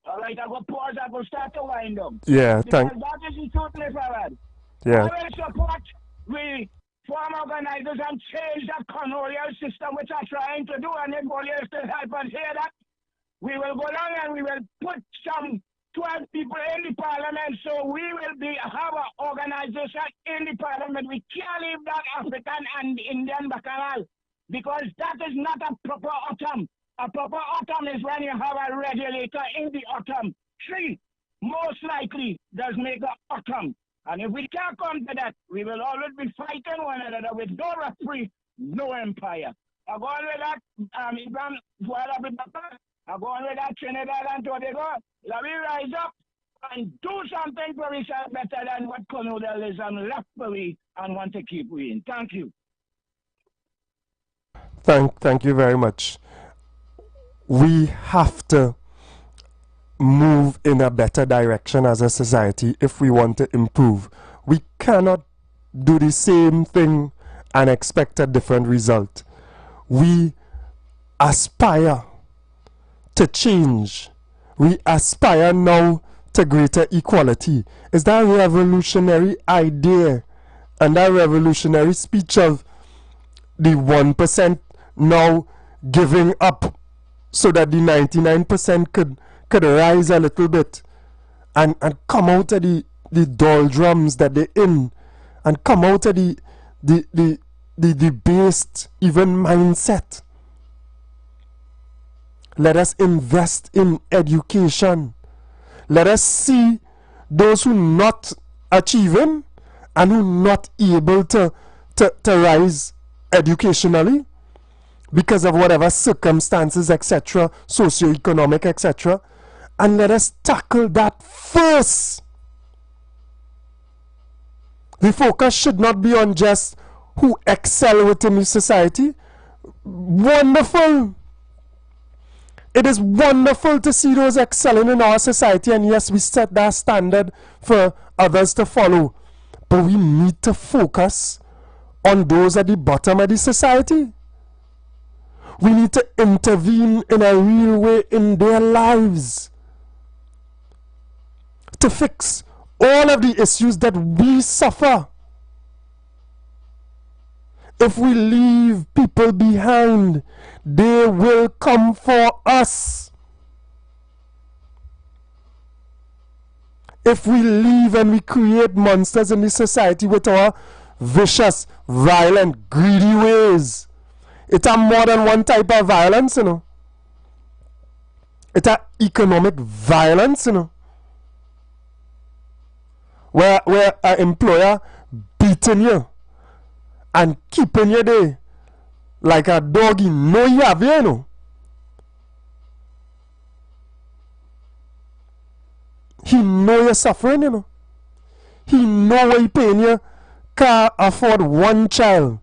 Speaker 3: All right, I will pause, I will start to wind up.
Speaker 1: Yeah,
Speaker 3: because that is the truth, forward.
Speaker 1: Yeah.
Speaker 3: I will support we form organizers and change that colonial system which are trying to do, and if all is to help us hear that, we will go down and we will put some 12 people in the parliament, so we will have an organization in the parliament. We can't leave that African and Indian bacchanal because that is not a proper autumn. A proper autumn is when you have a regulator in the autumn. Tree, most likely, does make an autumn. And if we can't come to that, we will always be fighting one another with no referee, no empire. I go on with that, I go on with that Trinidad and Tobago. Let me rise up and do something for ourselves better than what colonialism left for we and want to keep we in. Thank you.
Speaker 1: Thank you very much. We have to move in a better direction as a society if we want to improve. We cannot do the same thing and expect a different result. We aspire to change. We aspire now to greater equality. Is that a revolutionary idea and that revolutionary speech of the 1% now giving up so that the 99% could rise a little bit and come out of the doldrums that they're in and come out of the debased even mindset. Let us invest in education. Let us see those who not achieving and who not able to rise educationally because of whatever circumstances, etc., socioeconomic, etc., and let us tackle that first. The focus should not be on just who excel within the society. Wonderful. It is wonderful to see those excelling in our society, and yes, we set that standard for others to follow. But we need to focus on those at the bottom of the society. We need to intervene in a real way in their lives to fix all of the issues that we suffer. If we leave people behind, they will come for us. If we leave and we create monsters in the society with our vicious, violent, greedy ways, it's a more than one type of violence, you know. It's a economic violence, you know. Where an employer beating you and keeping you there like a dog, you know you have, you know. He know you're suffering, you know. He know why he paying you can't afford one child.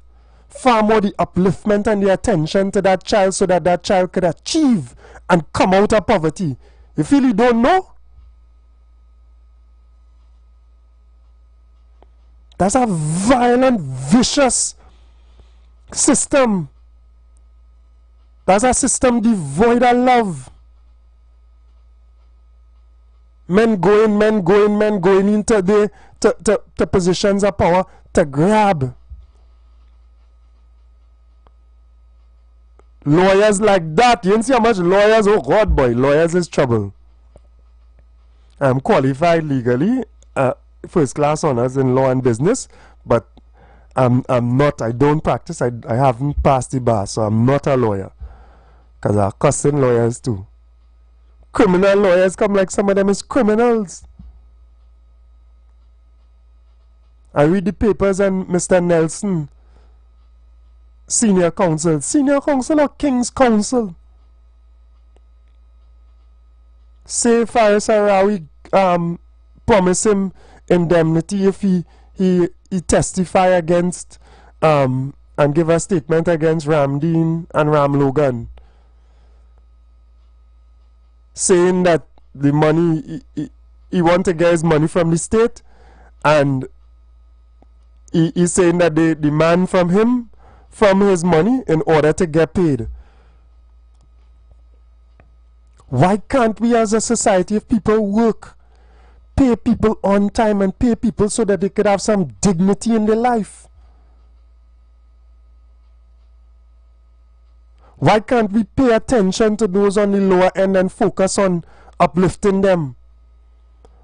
Speaker 1: Far more the upliftment and the attention to that child so that that child could achieve and come out of poverty. You feel you don't know? That's a violent, vicious system. That's a system devoid of love. Men going into the positions of power to grab. Lawyers like that. You see how much lawyers, oh God boy, lawyers is trouble. I'm qualified legally, first class honors in law and business, but I'm not, I don't practice, I haven't passed the bar, so I'm not a lawyer. Because I'm cussing lawyers too. Criminal lawyers come like some of them is criminals. I read the papers and Mr. Nelson, senior counsel or King's counsel, say Faris Arawi promise him indemnity if he testify against and give a statement against Ramdeen and Ram Logan, saying that the money he want to get his money from the state, and he's saying that they demand from him from his money in order to get paid. Why can't we as a society, if people work, pay people on time and pay people so that they could have some dignity in their life? Why can't we pay attention to those on the lower end and focus on uplifting them?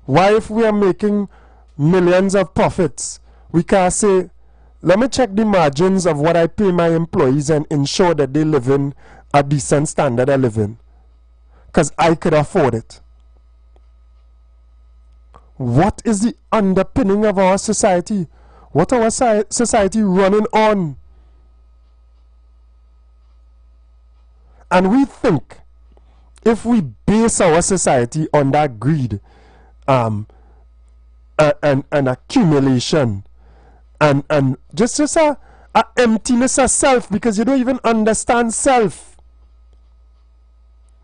Speaker 1: Why, if we are making millions of profits, we can't say, let me check the margins of what I pay my employees and ensure that they live in a decent standard of living, because I could afford it. What is the underpinning of our society? What our society running on? And we think if we base our society on that greed and accumulation and just a emptiness of self, because you don't even understand self.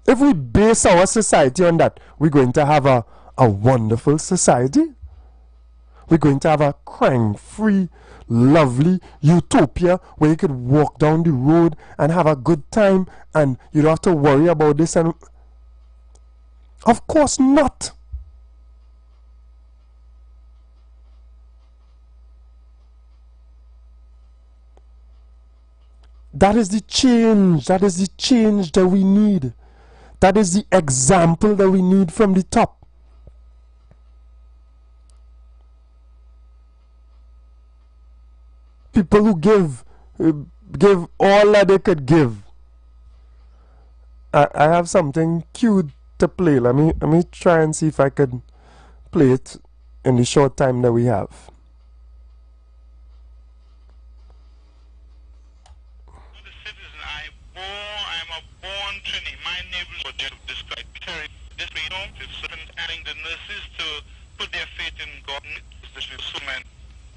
Speaker 1: If we base our society on that, we're going to have a wonderful society. We're going to have a crime-free, lovely utopia where you could walk down the road and have a good time and you don't have to worry about this. And of course not. That is the change. That is the change that we need. That is the example that we need from the top. People who give all that they could give. I have something cute to play. Let me try and see if I could play it in the short time that we have.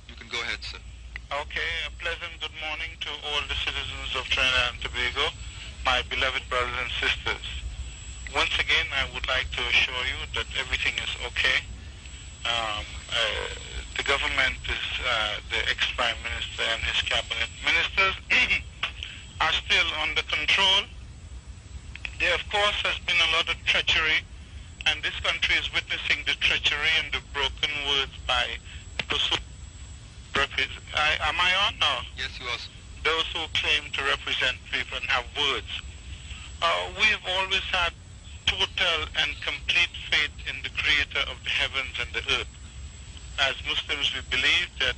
Speaker 4: You can go ahead, sir. Okay, a pleasant good morning to all the citizens of Trinidad and Tobago, my beloved brothers and sisters. Once again, I would like to assure you that everything is okay. the government is, the ex-prime minister and his cabinet ministers are still under control. There, of course, has been a lot of treachery, and this country is witnessing the treachery and the broken words by those who am I on now?
Speaker 5: Yes, you are.
Speaker 4: Those who claim to represent people and have words. We've always had total and complete faith in the creator of the heavens and the earth. As Muslims, we believe that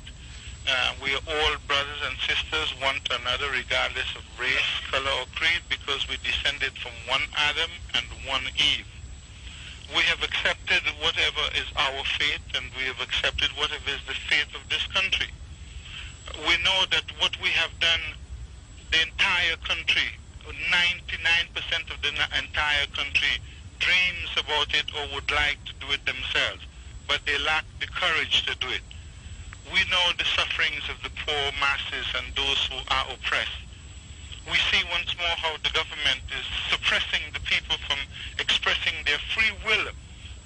Speaker 4: we are all brothers and sisters, one to another, regardless of race, color, or creed, because we descended from one Adam and one Eve. We have accepted whatever is our faith, and we have accepted whatever is the faith of this country. We know that what we have done, the entire country, 99% of the entire country dreams about it or would like to do it themselves, but they lack the courage to do it. We know the sufferings of the poor masses and those who are oppressed. We see once more how the government is suppressing the people from expressing their free will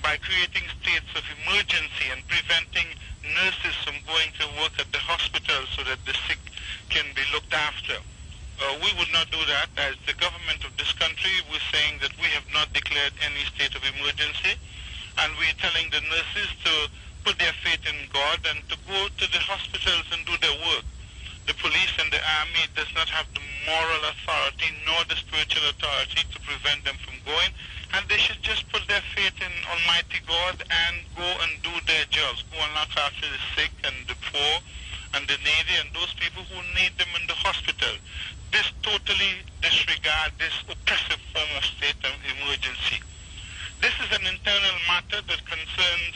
Speaker 4: by creating states of emergency and preventing nurses from going to work at the hospital so that the sick can be looked after. We would not do that. As the government of this country, we're saying that we have not declared any state of emergency, and we're telling the nurses to put their faith in God and to go to the hospitals and do their work. The police and the army does not have the moral authority nor the spiritual authority to prevent them from going, and they should just put their faith in Almighty God and go and do their jobs, go and look after the sick and the poor and the needy and those people who need them in the hospital. This totally disregards this oppressive form of state of emergency. This is an internal matter that concerns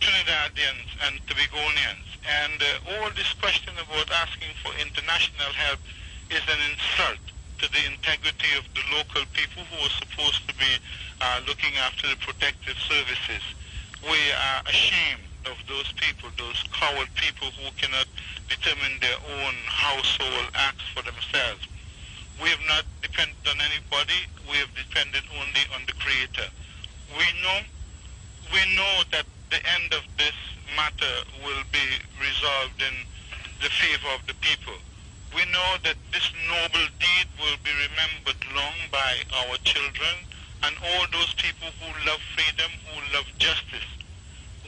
Speaker 4: Trinidadians and Tobagonians, and all this question about asking for international help is an insult to the integrity of the local people who are supposed to be looking after the protective services. We are ashamed of those people, those coward people who cannot determine their own household acts for themselves. We have not depended on anybody. We have depended only on the Creator. We know that the end of this matter will be resolved in the favor of the people. We know that this noble deed will be remembered long by our children and all those people who love freedom, who love justice.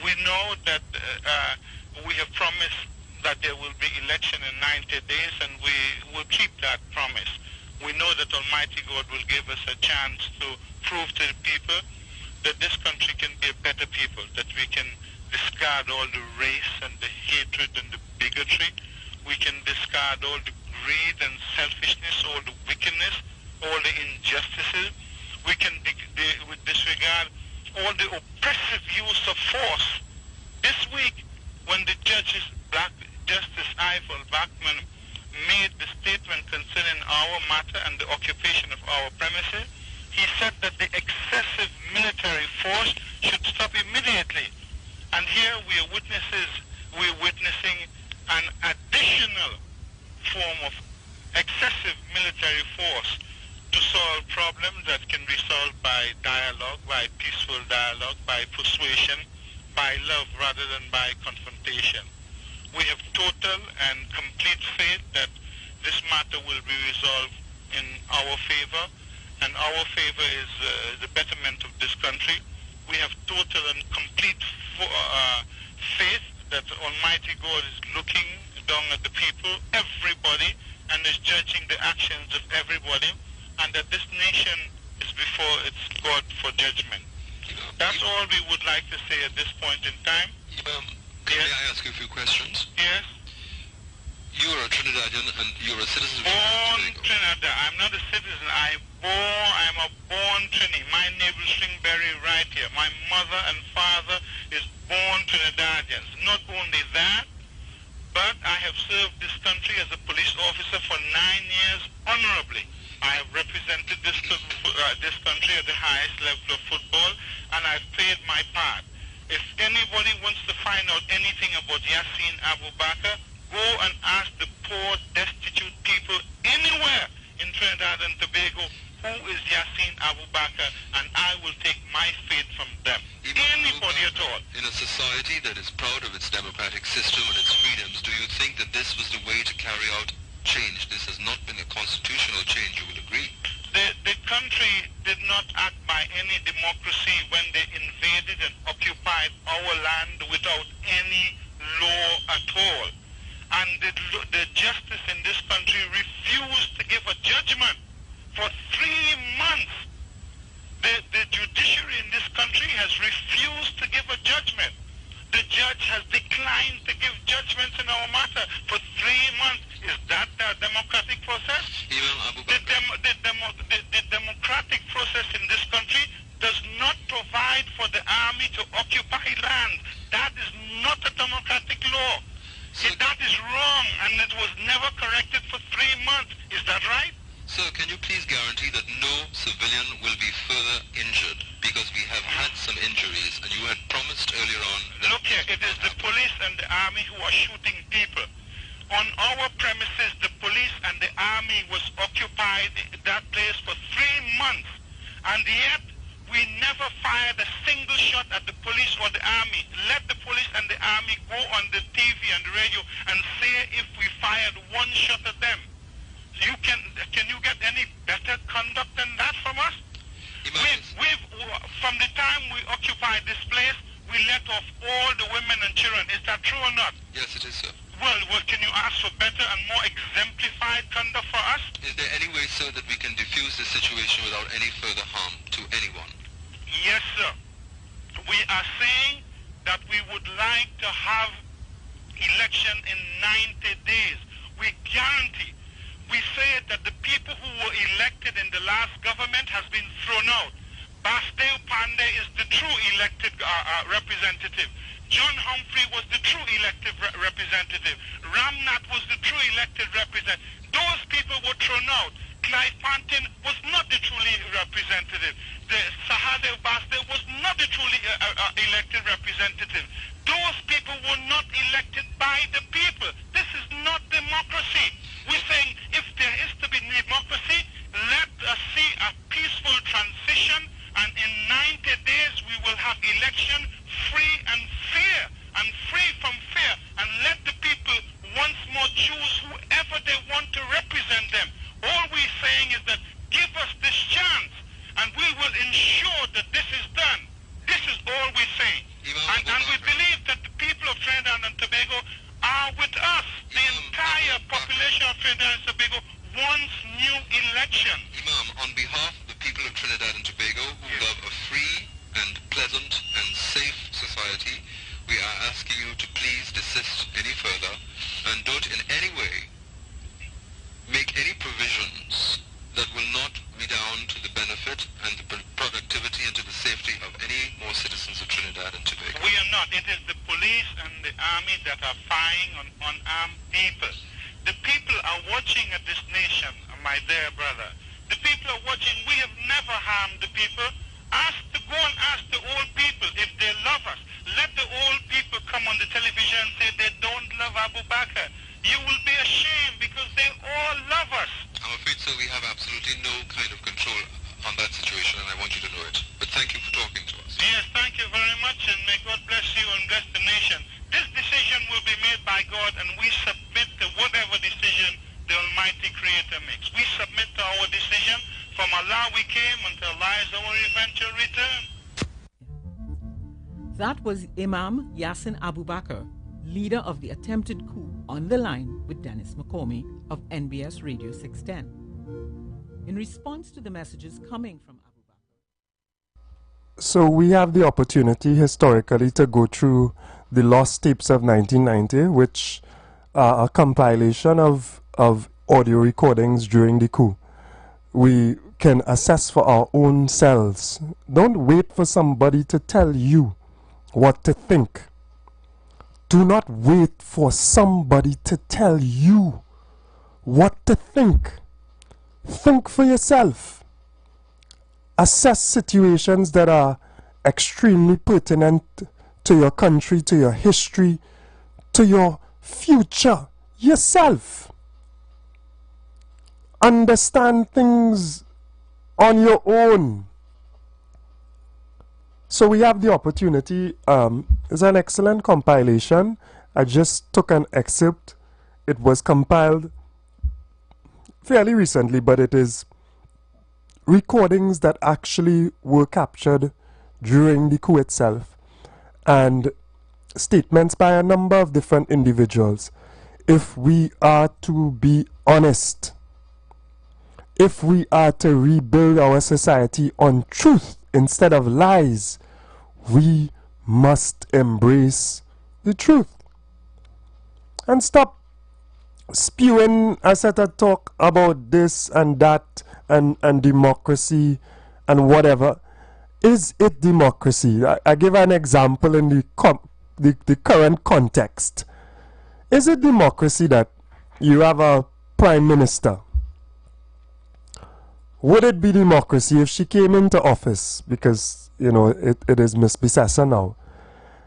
Speaker 4: We know that we have promised that there will be election in 90 days, and we will keep that promise. We know that Almighty God will give us a chance to prove to the people that this country can be a better people, that we can discard all the race and the hatred and the bigotry. We can discard all the greed and selfishness, all the wickedness, all the injustices. We can disregard all the oppressive use of force. This week, when the judges, Justice Eiffel Bachman, made the statement concerning our matter and the occupation of our premises, he said that the excessive military force should stop immediately. And here we are witnessing an additional form of excessive military force to solve problems that can be solved by dialogue, by peaceful dialogue, by persuasion, by love rather than by confrontation. We have total and complete faith that this matter will be resolved in our favor, and our favor is the betterment of this country. We have total and complete faith that Almighty God is looking down at the people, everybody, and is judging the actions of everybody, and that this nation is before its God for judgment. That's all we would like to say at this point in time.
Speaker 5: May I ask you a few questions?
Speaker 4: Yes.
Speaker 5: You're a Trinidadian and you're a citizen of
Speaker 4: Born Trinidad. I'm not a citizen. I'm a born Trini. My navel string buried right here. My mother and father is born Trinidadians. Not only that, but I have served this country as a police officer for 9 years honorably. I have represented this country at the highest level of football, and I've played my part. If anybody wants to find out anything about Yasin Abu Bakr, go and ask the poor, destitute people anywhere in Trinidad and Tobago, who is Yasin Abu Bakr, and I will take my faith from them. Anybody at all.
Speaker 5: In a society that is proud of its democratic system and its freedoms, do you think that this was the way to carry out change? This has not been a constitutional change, you will agree.
Speaker 4: The country did not act by any democracy when they invaded and occupied our land without any law at all. And the justice in this country refused to give a judgment for 3 months. The judiciary in this country has refused to give a judgment. The judge has declined to give judgments in our matter for 3 months. Is that the democratic process? The democratic process in this country does not provide for the army to occupy land. That is not a democratic law. That is wrong, and it was never corrected for 3 months. Is that right?
Speaker 5: Sir, can you please guarantee that no civilian will be further injured? Because we have had some injuries, and you had promised earlier on that...
Speaker 4: Look here, it is the police and the army who are shooting people. On our premises, the police and the army was occupied that place for 3 months, and yet we never fired a single shot at the police or the army. Let the police and the army go on the TV and the radio and say if we fired 1 shot at them. Can you get any better conduct than that from us? From the time we occupied this place, we let off all the women and children. Is that true or not?
Speaker 5: Yes, it is, sir.
Speaker 4: Well, can you ask for better and more exemplified conduct for us?
Speaker 5: Is there any way, sir, that we can diffuse this situation without any further harm to anyone?
Speaker 4: Yes, sir. We are saying that we would like to have election in 90 days. We guarantee. We say that the people who were elected in the last government has been thrown out. Basdeo Pandey is the true elected representative. John Humphrey was the true elected representative. Ramnath was the true elected representative. Those people were thrown out. Clive Pantin was not the truly representative. The Sahadev Basdeo was not the truly elected representative. Those people were not elected by the people. This is not democracy. We're saying if there is to be democracy, let us see a peaceful transition, and in 90 days we will have election free and fair, and free from fear, and let the people once more choose whoever they want to represent them. All we're saying is that give us this chance, and we will ensure that this is done. This is all we're saying. And we believe that the people of Trinidad and Tobago are with us. The entire population of Trinidad and Tobago wants new election.
Speaker 5: Imam, on behalf of the people of Trinidad and Tobago who love a free and pleasant and safe society, we are asking you to please desist any further and don't in any way make any provisions that will not be down to the benefit and the productivity and to the safety of any more citizens of Trinidad and Tobago.
Speaker 4: We are not. It is the police and the army that are firing on unarmed people. The people are watching at this nation, my dear brother. The people are watching. We have never harmed the people. Go and ask the old people if they love us. Let the old people come on the television and say they don't love Abu Bakr. You will be ashamed because they all love us.
Speaker 5: I'm afraid, sir, we have absolutely no kind of control on that situation, and I want you to know it. But thank you for talking to us.
Speaker 4: Yes, thank you very much, and may God bless you and bless the nation. This decision will be made by God, and we submit to whatever decision the Almighty Creator makes. We submit to our decision. From Allah we came, and to Allah is our eventual return.
Speaker 6: That was Imam Yassin Abu Bakr, leader of the attempted coup, on the line with Dennis McCormick of NBS Radio 610. In response to the messages coming from Abu Bakr.
Speaker 1: So we have the opportunity historically to go through the lost tapes of 1990, which are a compilation of audio recordings during the coup. We can assess for our own selves. Don't wait for somebody to tell you what to think. Do not wait for somebody to tell you what to think. Think for yourself. Assess situations that are extremely pertinent to your country, to your history, to your future, yourself. Understand things on your own. So we have the opportunity. It's an excellent compilation. I just took an excerpt. It was compiled fairly recently, but it is recordings that actually were captured during the coup itself, and statements by a number of different individuals. If we are to be honest, if we are to rebuild our society on truth instead of lies, we must embrace the truth and stop spewing a set of talk about this and that and democracy and whatever. Is it democracy? I give an example in the current context. Is it democracy that you have a prime minister? Would it be democracy if she came into office, because, you know, it is Miss Bissessa now,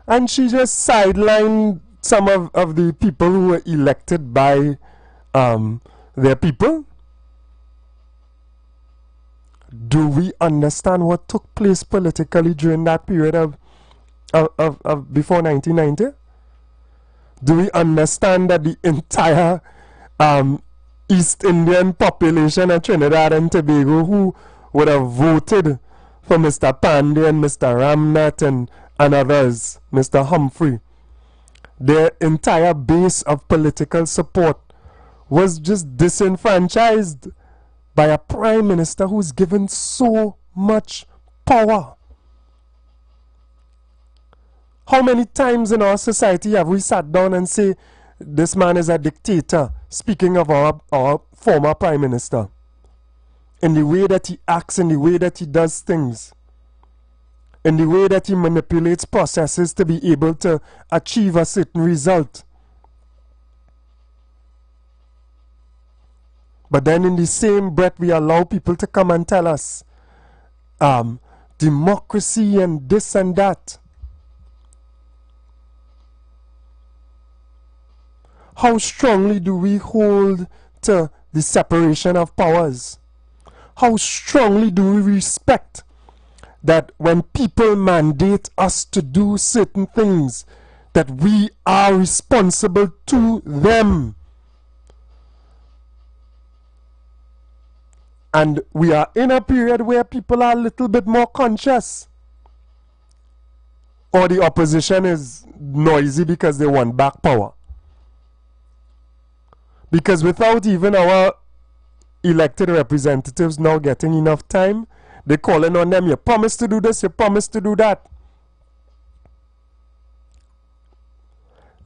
Speaker 1: and she just sidelined some of the people who were elected by their people? Do we understand what took place politically during that period of before 1990? Do we understand that the entire East Indian population of Trinidad and Tobago, who would have voted for Mr. Pandey and Mr. Ramnath and others, Mr. Humphrey, their entire base of political support was just disenfranchised by a prime minister who's given so much power? How many times in our society have we sat down and say, this man is a dictator, speaking of our former prime minister, in the way that he acts, in the way that he does things, in the way that he manipulates processes to be able to achieve a certain result? But then in the same breath, we allow people to come and tell us democracy and this and that. How strongly do we hold to the separation of powers? How strongly do we respect that when people mandate us to do certain things, that we are responsible to them? And we are in a period where people are a little bit more conscious. Or the opposition is noisy because they want back power. Because without even our elected representatives now getting enough time, they're calling on them, you promised to do this, you promised to do that.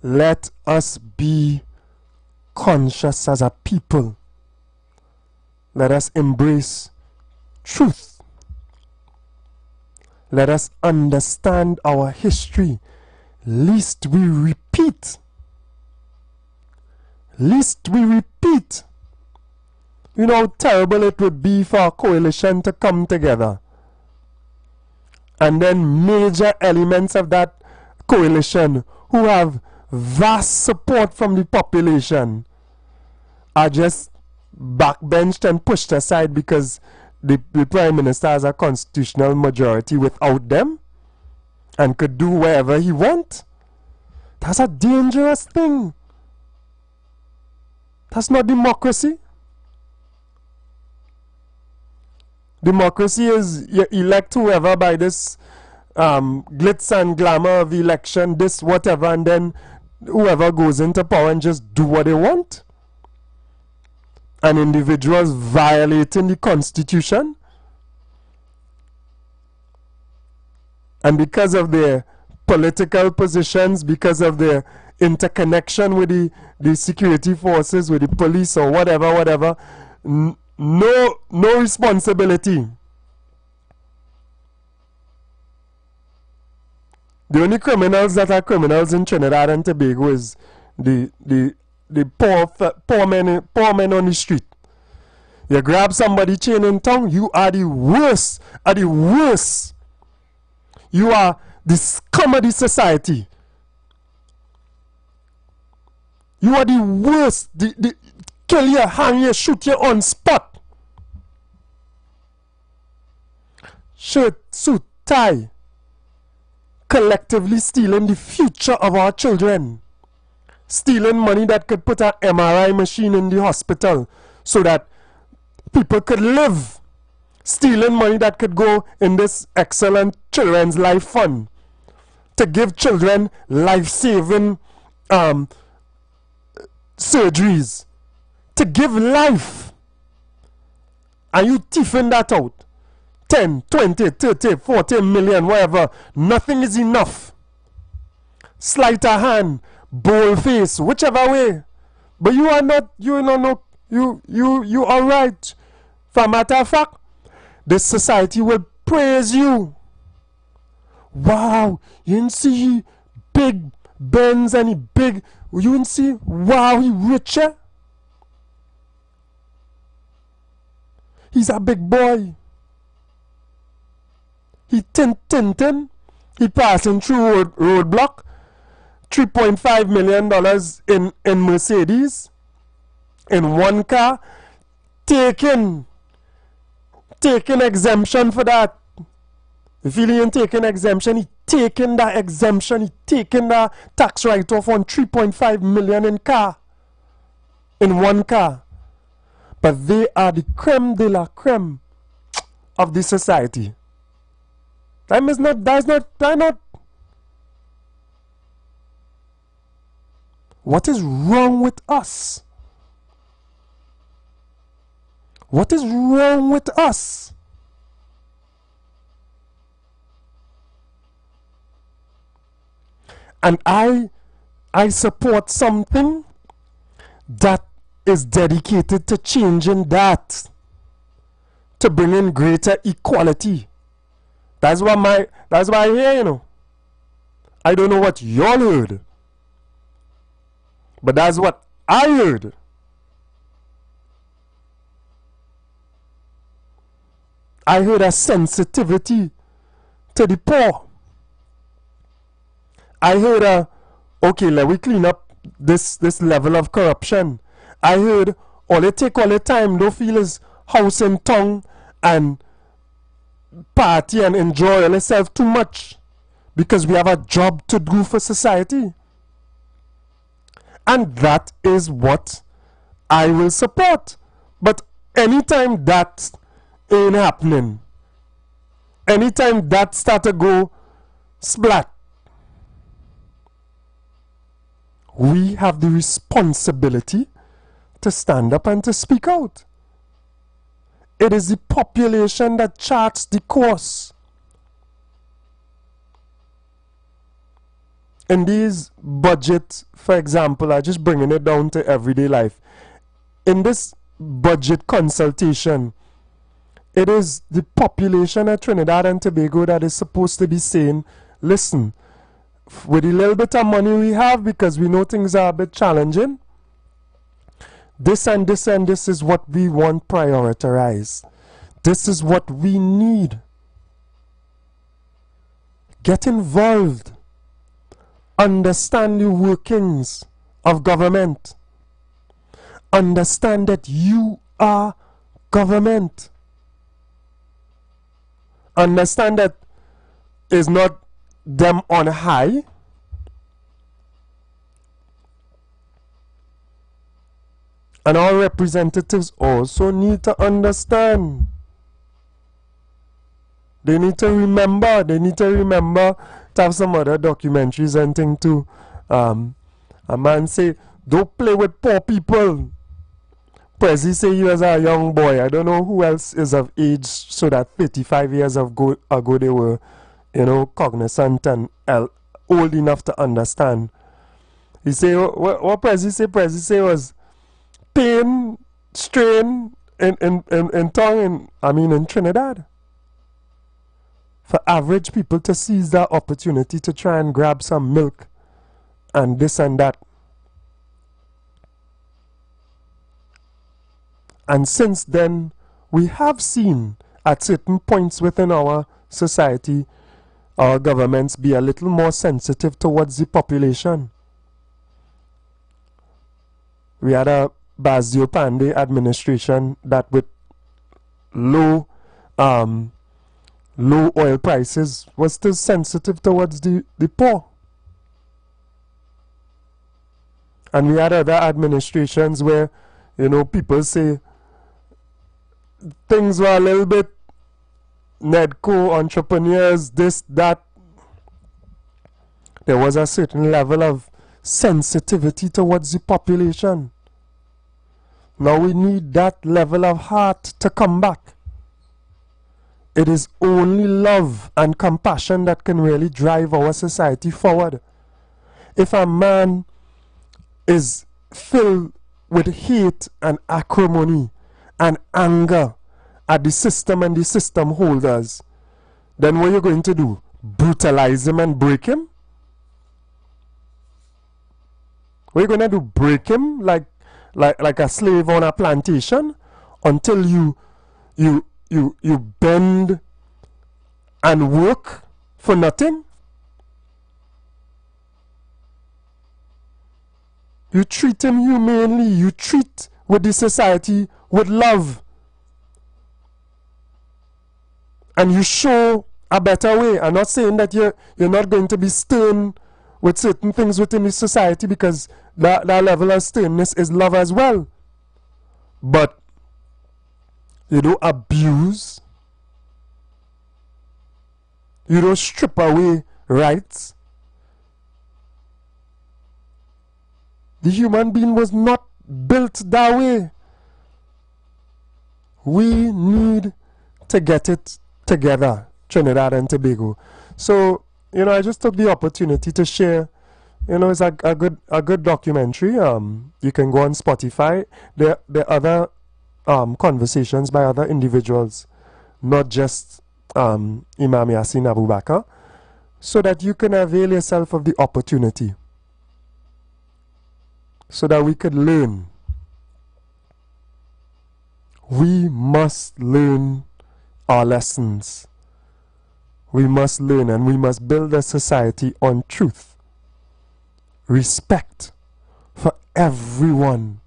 Speaker 1: Let us be conscious as a people. Let us embrace truth. Let us understand our history, lest we repeat. Lest we repeat. You know how terrible it would be for a coalition to come together, and then major elements of that coalition who have vast support from the population are just backbenched and pushed aside because the prime minister has a constitutional majority without them and could do whatever he wants. That's a dangerous thing. That's not democracy. Democracy is you elect whoever by this glitz and glamour of election, this whatever, and then whoever goes into power and just do what they want. And individuals violating the Constitution. And because of their political positions, because of their interconnection with the security forces, with the police or whatever, no responsibility. The only criminals that are criminals in Trinidad and Tobago is the poor men on the street. You grab somebody chain in tongue, you are the worst, You are the scum of the society. You are the worst. The kill you, hang you, shoot you on spot. Shirt, suit, tie. collectively stealing the future of our children. Stealing money that could put an MRI machine in the hospital so that people could live. Stealing money that could go in this excellent children's life fund to give children life-saving surgeries, to give life. And you thieving that out. 10, 20, 30, 40 million, whatever. Nothing is enough. Sleight of hand, bold face, whichever way. But you are not, you are right. For a matter of fact, this society will praise you. Wow, you didn't see big Benz and he big, you didn't see, wow, he richer. He's a big boy. He tin. He passing through roadblock. $3.5 million in Mercedes. In one car. Taking exemption for that. If he ain't taking exemption, he taking that exemption. He taking that tax write-off on $3.5 million in car. In one car. But they are the creme de la creme of the society. That's not. What is wrong with us? What is wrong with us? And I support something that is dedicated to changing that, to bringing greater equality. That's why I hear, you know. I don't know what y'all heard, but that's what I heard. I heard a sensitivity to the poor. I heard okay, let we clean up this level of corruption. I heard all it take all the time, don't feel is house and tongue and party and enjoy yourself too much, because we have a job to do for society. And that is what I will support. But anytime that ain't happening, anytime that start to go splat, we have the responsibility to stand up and to speak out. It is the population that charts the course. In these budgets, for example, I'm just bringing it down to everyday life. In this budget consultation, it is the population of Trinidad and Tobago that is supposed to be saying, listen, with the little bit of money we have, because we know things are a bit challenging, this and this and this is what we want prioritized. This is what we need. Get involved. Understand the workings of government. Understand that you are government. Understand that it's not them on high. And our representatives also need to understand. They need to remember. To have some other documentaries and things too. A man say, don't play with poor people. Prezi say he was a young boy. I don't know who else is of age so that 35 years ago they were, cognizant and old enough to understand. He say, what Prezi say? Prezi say was pain, strain in tongue, in Trinidad. For average people to seize that opportunity to try and grab some milk and this and that. And since then, we have seen at certain points within our society, our governments be a little more sensitive towards the population. We had a Basdio Pandey administration that with low low oil prices was still sensitive towards the poor. And we had other administrations where, you know, people say things were a little bit Nedco, entrepreneurs, this, that. There was a certain level of sensitivity towards the population. Now we need that level of heart to come back. It is only love and compassion that can really drive our society forward. If a man is filled with hate and acrimony and anger at the system and the system holders, then what are you going to do? Brutalize him and break him? What are you going to do? Break him like a slave on a plantation until you bend and work for nothing? You treat him humanely. You treat with the society with love. And you show a better way. I'm not saying that you're not going to be stern with certain things within the society, because that level of sternness is love as well. But you don't abuse. You don't strip away rights. The human being was not built that way. We need to get it together, Trinidad and Tobago. So, you know, I just took the opportunity to share. You know, it's a good documentary. You can go on Spotify. There are other conversations by other individuals, not just Imam Yassin Abu Bakr, so that you can avail yourself of the opportunity, so that we could learn. We must learn our lessons. We must learn, and we must build a society on truth, respect for everyone.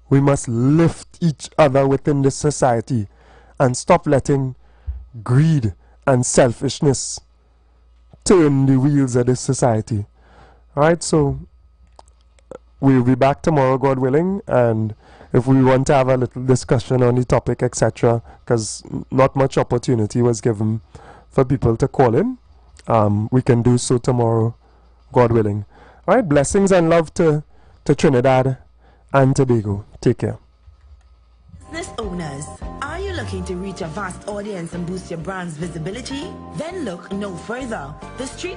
Speaker 1: We must lift each other within this society and stop letting greed and selfishness turn the wheels of this society. Alright, so we'll be back tomorrow, God willing, and if we want to have a little discussion on the topic, etc., because not much opportunity was given for people to call in, we can do so tomorrow, God willing. Alright, blessings and love to Trinidad and Tobago. Take care.
Speaker 14: Business owners, are you looking to reach a vast audience and boost your brand's visibility? Then look no further. The Street